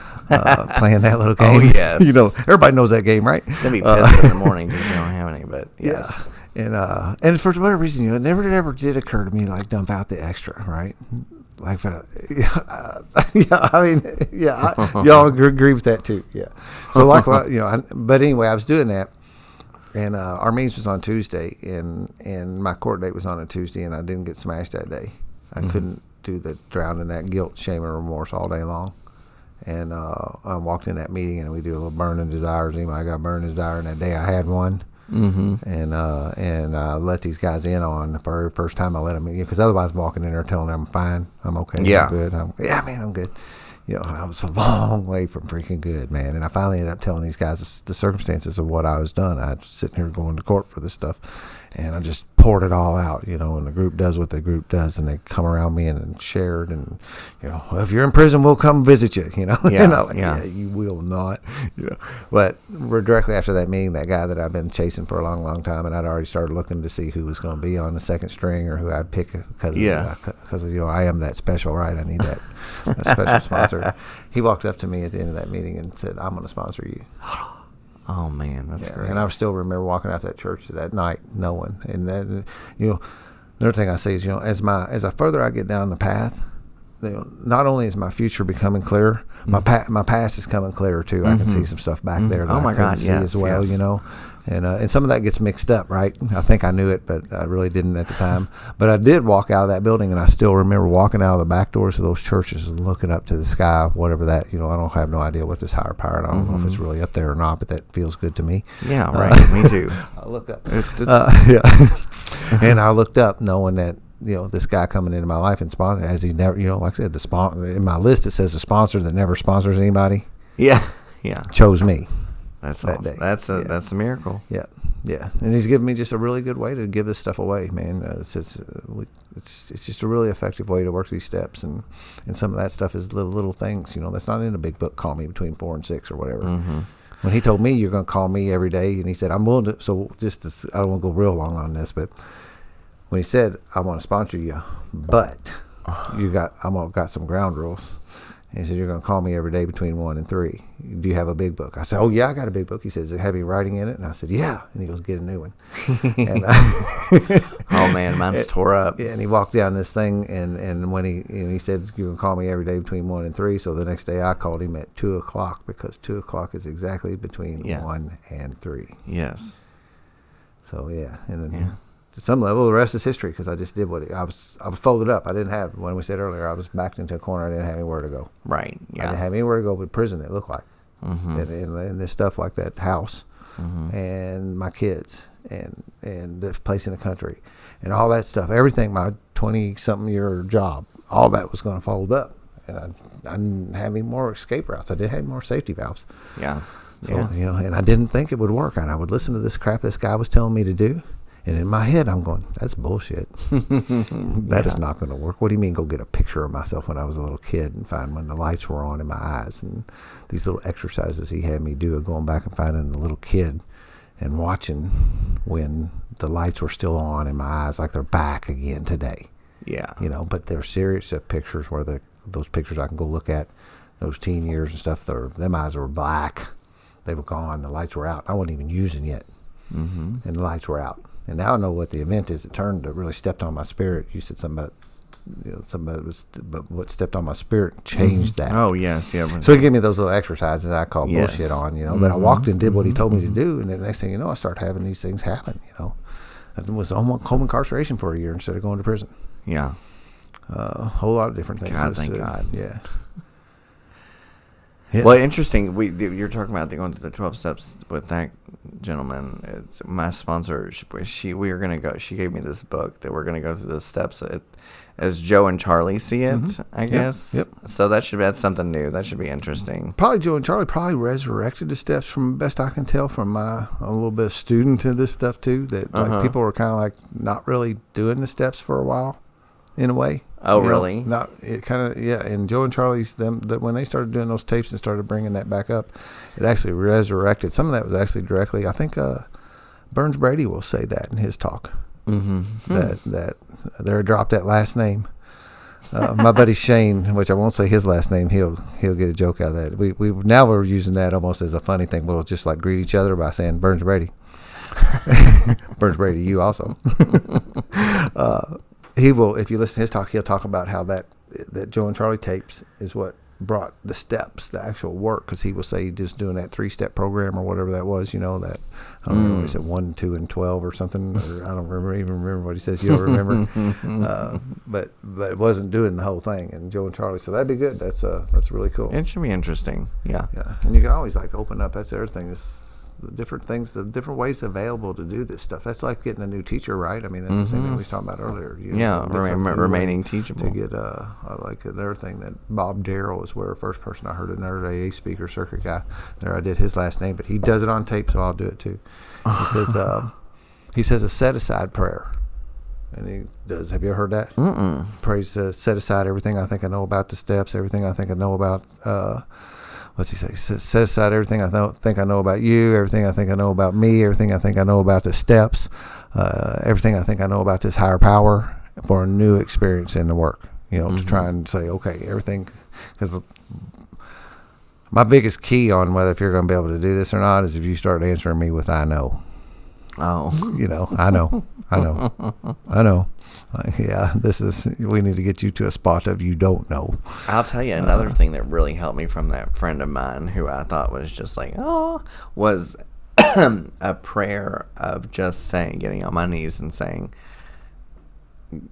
Playing that little game. Oh, yes. Everybody knows that game, right? They'd be pissed in the morning because you don't have any, but yes. Yeah. And for whatever reason, it never ever did occur to me like dump out the extra, right? Like, y'all agree with that too, yeah. So but anyway, I was doing that, and our meetings was on Tuesday, and my court date was on a Tuesday, and I didn't get smashed that day. I couldn't do the drown in that guilt, shame, and remorse all day long. And I walked in that meeting, and we do a little burning desires. Anybody got a burning desire? And that day I had one. Mm-hmm. And I let these guys in on the very first time I let them in, because otherwise I'm walking in there telling them I'm fine, I'm okay, I'm good, I'm good. I was a long way from freaking good, man. And I finally ended up telling these guys the circumstances of what I was done. I was sitting here going to court for this stuff, and I just poured it all out, and the group does what the group does, and they come around me and shared, and, if you're in prison, we'll come visit you, Yeah, you will not, But directly after that meeting, that guy that I've been chasing for a long, long time, and I'd already started looking to see who was going to be on the second string or who I'd pick because I am that special, right? I need that. A special sponsor. He walked up to me at the end of that meeting and said, "I'm going to sponsor you." Oh man, that's great. And I still remember walking out that church that night, knowing. And then, another thing I say is, as I further I get down the path, not only is my future becoming clearer, my past is coming clearer too. I can see some stuff back there that I couldn't see as well, And some of that gets mixed up, right? I think I knew it, but I really didn't at the time. But I did walk out of that building, and I still remember walking out of the back doors of those churches and looking up to the sky, whatever that, I don't have no idea what this higher power, and I don't know if it's really up there or not, but that feels good to me. Yeah, right. Me too. I look up. And I looked up knowing that, this guy coming into my life and sponsor, as he never, like I said, in my list it says a sponsor that never sponsors anybody. Yeah. Chose me. That's awesome. That's a miracle. Yeah, and he's given me just a really good way to give this stuff away, man. It's just a really effective way to work these steps, and some of that stuff is little things, that's not in a big book. Call me between 4 and 6 or whatever. Mm-hmm. When he told me you're going to call me every day, and he said I'm willing to. So I don't want to go real long on this, but when he said I want to sponsor you, but I'm got some ground rules. And he said, you're going to call me every day between 1 and 3. Do you have a big book? I said, oh, yeah, I got a big book. He says, does it have any writing in it? And I said, yeah. And he goes, get a new one. And oh, man, mine's tore up. Yeah, and he walked down this thing, and when he said, you're going to call me every day between 1 and 3. So the next day I called him at 2 o'clock, because 2 o'clock is exactly between 1 and 3. Yes. So yeah, and then to some level, the rest is history because I just did what I was folded up. I didn't have, when we said earlier, I was backed into a corner. I didn't have anywhere to go. Right. Yeah. I didn't have anywhere to go but prison. It looked like, Mm-hmm. and this stuff like that house, Mm-hmm. and my kids, and the place in the country, and all that stuff. Everything, my 20-something year job, all that was going to fold up, and I didn't have any more escape routes. I did have more safety valves. Yeah. So, Yeah. and I didn't think it would work. And I would listen to this crap this guy was telling me to do. And in my head, I'm going, that's bullshit. That is not going to work. What do you mean go get a picture of myself when I was a little kid and find when the lights were on in my eyes? And these little exercises he had me do of going back and finding the little kid and watching when the lights were still on in my eyes, like they're back again today. Yeah. But they're serious pictures where those pictures I can go look at, those teen years and stuff, them eyes were black. They were gone. The lights were out. I wasn't even using yet. Mm-hmm. And the lights were out. And now I know what the event is. It really stepped on my spirit. You said something about, but what stepped on my spirit changed that. Oh, yes. Yeah. So he gave me those little exercises I call bullshit on, But I walked and did what he told me to Mm-hmm. do. And then the next thing you know, I started having these things happen, I was home incarceration for a year instead of going to prison. Yeah. A whole lot of different things. God, thank God. Yeah. Well, interesting. You're talking about going to the 12 steps with that gentleman. It's my sponsor. We were gonna go. She gave me this book that we're gonna go through the steps as Joe and Charlie see it. I guess. Yep. So that's something new. That should be interesting. Probably Joe and Charlie resurrected the steps from best I can tell from a little bit of student to this stuff too. That like people were kind of like not really doing the steps for a while, in a way. Oh, really? Not it kind of And Joe and Charlie's when they started doing those tapes and started bringing that back up, it actually resurrected. Some of that was actually directly. I think Burns Brady will say that in his talk. Mm-hmm. That they dropped that last name. My buddy Shane, which I won't say his last name, he'll get a joke out of that. We're using that almost as a funny thing. We'll just like greet each other by saying Burns Brady. Burns Brady, you also. He will, if you listen to his talk, he'll talk about how that Joe and Charlie tapes is what brought the steps, the actual work, because he will say just doing that 3-step program or whatever that was, that, I don't know, he said 1, 2, and 12 or something, or I don't remember what he says. You don't remember, but it wasn't doing the whole thing. And Joe and Charlie, so that'd be good. That's really cool. It should be interesting. Yeah. Yeah, and you can always like open up. That's the other thing is the different things, the different ways available to do this stuff. That's like getting a new teacher, right? I mean, that's the same thing we was talking about earlier. Remaining teachable. To get like another thing that Bob Darrell is the first person I heard, another AA speaker, circuit guy. There, I did his last name, but he does it on tape, so I'll do it too. He says a set aside prayer. And he does. Have you ever heard that? Mm-mm. Prays set aside everything I think I know about the steps, everything I think I know about. What's he say? He says, set aside everything I think I know about you, everything I think I know about me, everything I think I know about the steps, everything I think I know about this higher power for a new experience in the work. To try and say, okay, everything, because my biggest key on whether if you're going to be able to do this or not is if you start answering me with "I know." Oh. I know. Yeah, we need to get you to a spot of you don't know. I'll tell you another thing that really helped me from that friend of mine who I thought was just like, was a prayer of just getting on my knees and saying,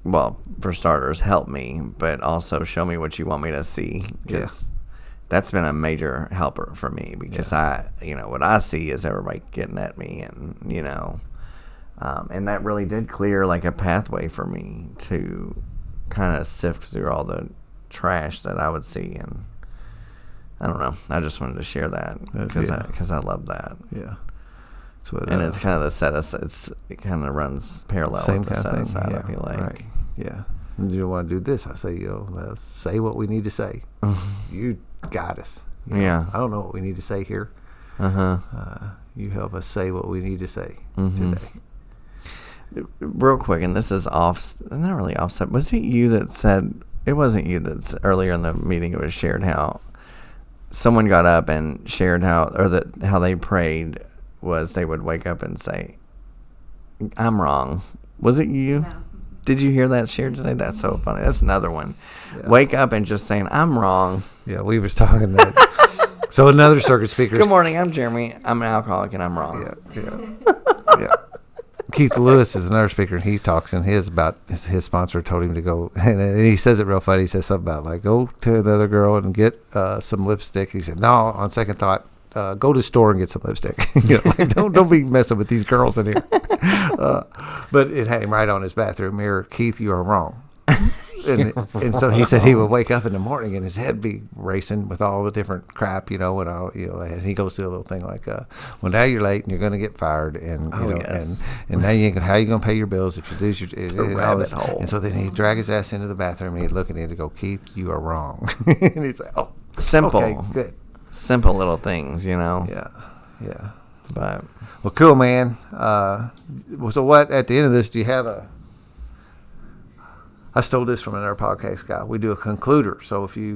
well, for starters, help me, but also show me what you want me to see. Because that's been a major helper for me because what I see is everybody getting at me and that really did clear like a pathway for me to kind of sift through all the trash that I would see. And I don't know. I just wanted to share that because I love that. Yeah. And it's kind of the set aside. It kind of runs parallel with the set aside, I feel like. Right. Yeah. And you don't want to do this. I say, let's say what we need to say. You guide us. Yeah. I don't know what we need to say here. You help us say what we need to say today. Real quick, and this is not really offset. Was it you that said, it wasn't you that's earlier in the meeting, it was shared how someone got up and shared how they prayed was they would wake up and say, I'm wrong. Was it you? No. Did you hear that shared today? That's so funny. That's another one. Yeah. Wake up and just saying, I'm wrong. Yeah, we was talking that. So another circuit speaker. Good morning, I'm Jeremy. I'm an alcoholic and I'm wrong. Yeah. Keith Lewis is another speaker, and he talks in his about his sponsor told him to go, and he says it real funny. He says something about like, go to the other girl and get some lipstick. He said, no, on second thought, go to the store and get some lipstick. Like, don't be messing with these girls in here. But it had him right on his bathroom mirror. Keith, you are wrong. And so he said he would wake up in the morning and his head be racing with all the different crap, and he goes through a little thing like, well, now you're late and you're going to get fired, and and now how you going to pay your bills if you lose your rabbit hole. And so then he'd drag his ass into the bathroom and he'd look at him and go, Keith, you are wrong. And he'd say, oh, simple, okay, good, simple little things, Yeah. But well, cool, man. So what at the end of this? Do you have a? I stole this from another podcast guy. We do a concluder. So if we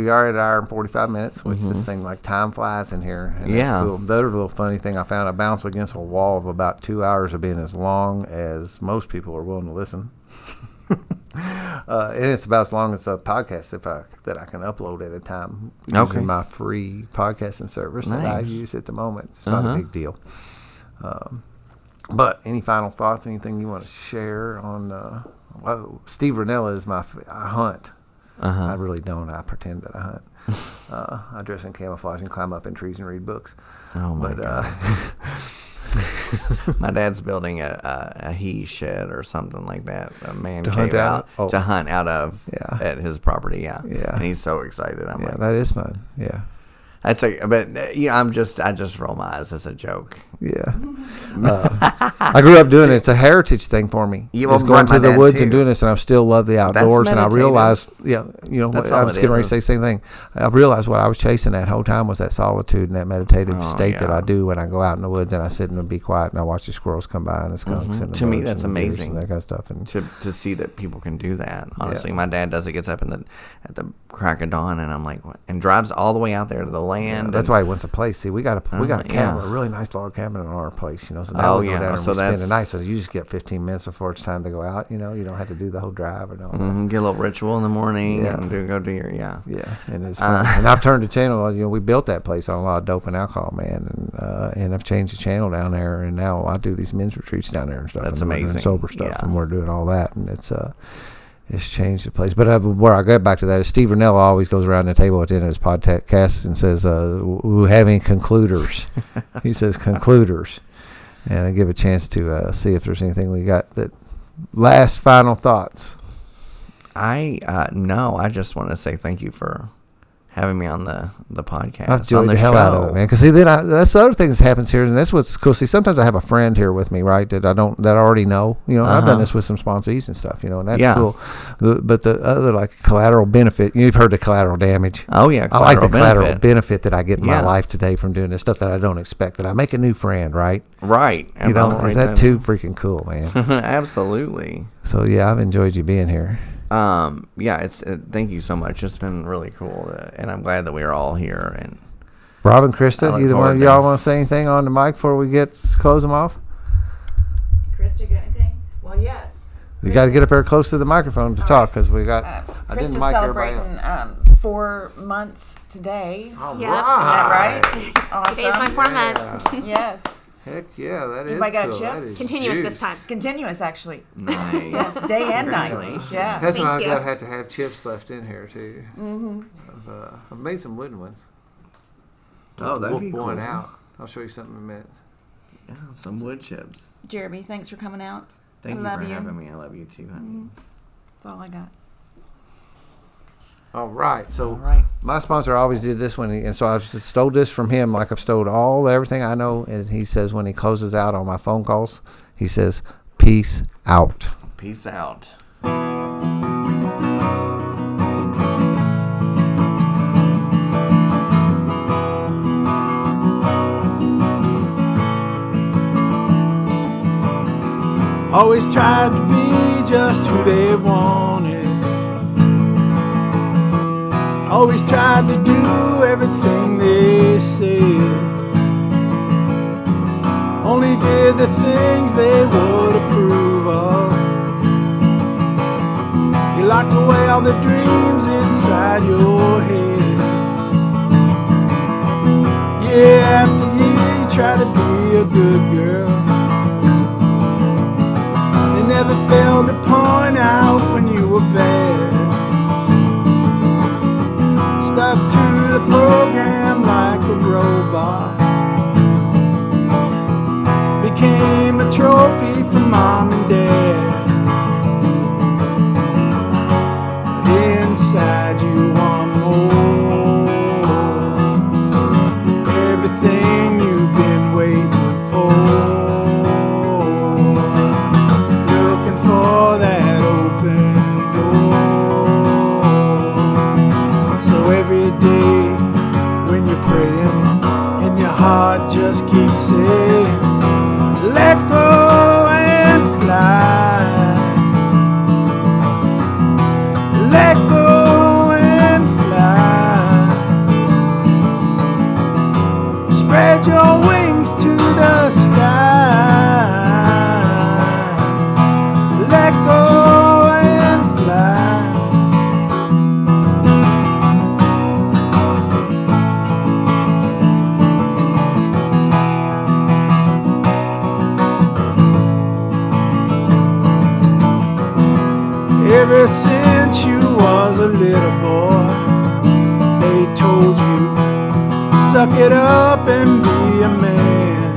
are at an hour and 45 minutes, which this thing like time flies in here. And that's cool. The other little funny thing I found, I bounced against a wall of about 2 hours of being as long as most people are willing to listen. And it's about as long as a podcast that I can upload at a time using my free podcasting service that I use at the moment. It's not a big deal. But any final thoughts? Anything you want to share on? Steve Ranella is I hunt. I really don't. I pretend that I hunt. I dress in camouflage and climb up in trees and read books. Oh my God. My dad's building a he shed or something like that, a man cave to hunt out of at his property. Yeah. And he's so excited. I'm like, that is fun. Yeah. But I just roll my eyes as a joke. Yeah. I grew up doing it. It's a heritage thing for me. It's going to the woods and doing this, and I still love the outdoors. And I realized, I was getting ready to say the same thing. I realized what I was chasing that whole time was that solitude and that meditative state that I do when I go out in the woods and I sit and be quiet and I watch the squirrels come by and the skunks and the to me, birds that's and the deers amazing. and that kind of stuff. And to see that people can do that. Honestly, my dad does it. Gets up at the crack of dawn, and I'm like, what? And drives all the way out there to the land. That's why he wants a place. See, we got a cabin, a really nice log cabin in our place. So now we go down and we spend the night. So you just get 15 minutes before it's time to go out. You don't have to do the whole drive or no. Get a little ritual in the morning and go do your and it's fun. And I've turned the channel. We built that place on a lot of dope and alcohol, man, and I've changed the channel down there, and now I do these men's retreats down there and stuff. That's and amazing. We're doing sober stuff, and we're doing all that, and it's changed the place. But where I get back to that is Steve Ranella always goes around the table at the end of his podcast and says, "We have any concluders?" He says concluders, and I give a chance to see if there's anything we got. That last final thoughts. No, I just want to say thank you for having me on the podcast. I've enjoyed the hell out of it, man. Because that's the other thing that happens here, and that's what's cool. See, sometimes I have a friend here with me, right, that I already know. I've done this with some sponsees and stuff, and that's cool. But the other, like, collateral benefit, you've heard the collateral damage. Oh, yeah, I like the collateral benefit that I get in my life today from doing this stuff that I don't expect, that I make a new friend, right? Right. Is that too freaking cool, man? Absolutely. So, yeah, I've enjoyed you being here. Thank you so much. It's been really cool, and I'm glad that we are all here. And Rob and Krista, either one of y'all want to say anything on the mic before we close them off? Krista, got anything? Well, yes. You got to get up there close to the microphone to talk, because we got. I didn't Krista's mic celebrating everybody 4 months today. All Isn't that right? Awesome. Today's my 4 months. Yes. Heck yeah, that is Anybody got a cool. chip? That is Continuous juice. this time. Continuous, actually. nice. Yes, day and night. Congratulations. Yeah. That's Thank why you. I've had to have chips left in here too. I've made some wooden ones. Oh, that'd be one cool. out. I'll show you something in a minute. Yeah, some wood chips. Jeremy, thanks for coming out. Thank I you love for you. having me. I love you too, honey. That's all I got. All right. So All right. my sponsor always did this one, and so I just stole this from him, like I've stole everything I know. And he says when he closes out on my phone calls, he says, "Peace out." Peace out. Always tried to be just who they wanted. Always tried to do everything they said. Only did the things they would approve of. You locked away all the dreams inside your head. Year after year you try to be a good girl. smile to point out when you were bad. Stuck to the program like a robot. Became a trophy for mom and dad. But inside you want more. Everything you've been waiting for. Looking for that open door. So every day when you're praying and your heart just keeps saying, let go and fly. Let go and fly. Spread your wings to the sky. Let go and fly. Ever since you was a little boy, they told you, suck it up and be a man.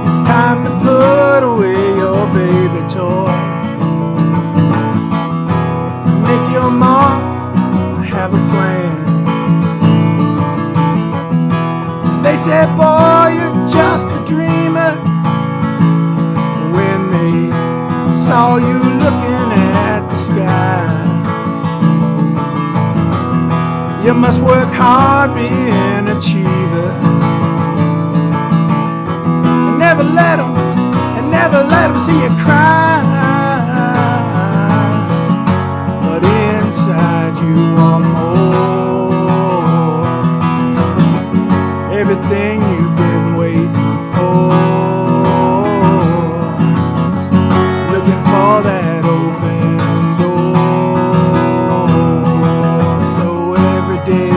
It's time to put away your baby toys. Make your mark, have a plan. They said, boy, you're just a dreamer. When they saw you looking at the sky, you must work hard, be an achiever, and never let them see you cry. But inside you want more. Everything you've been waiting for. For that open door. So every day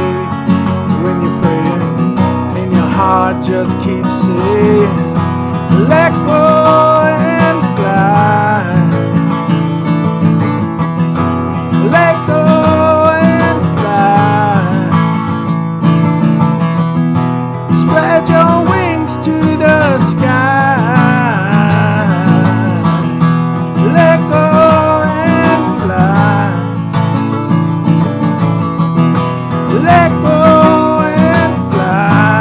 when you're praying and your heart just keeps saying, let go and fly. Let go and fly. Spread your wings to the sky. Let go and fly. Let go and fly.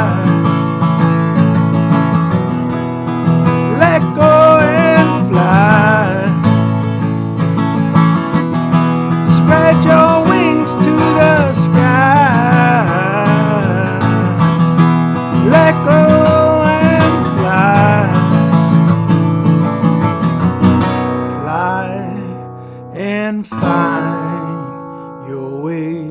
Let go and fly. Spread your wings to the sky. Let go and fly. Fly and find your way.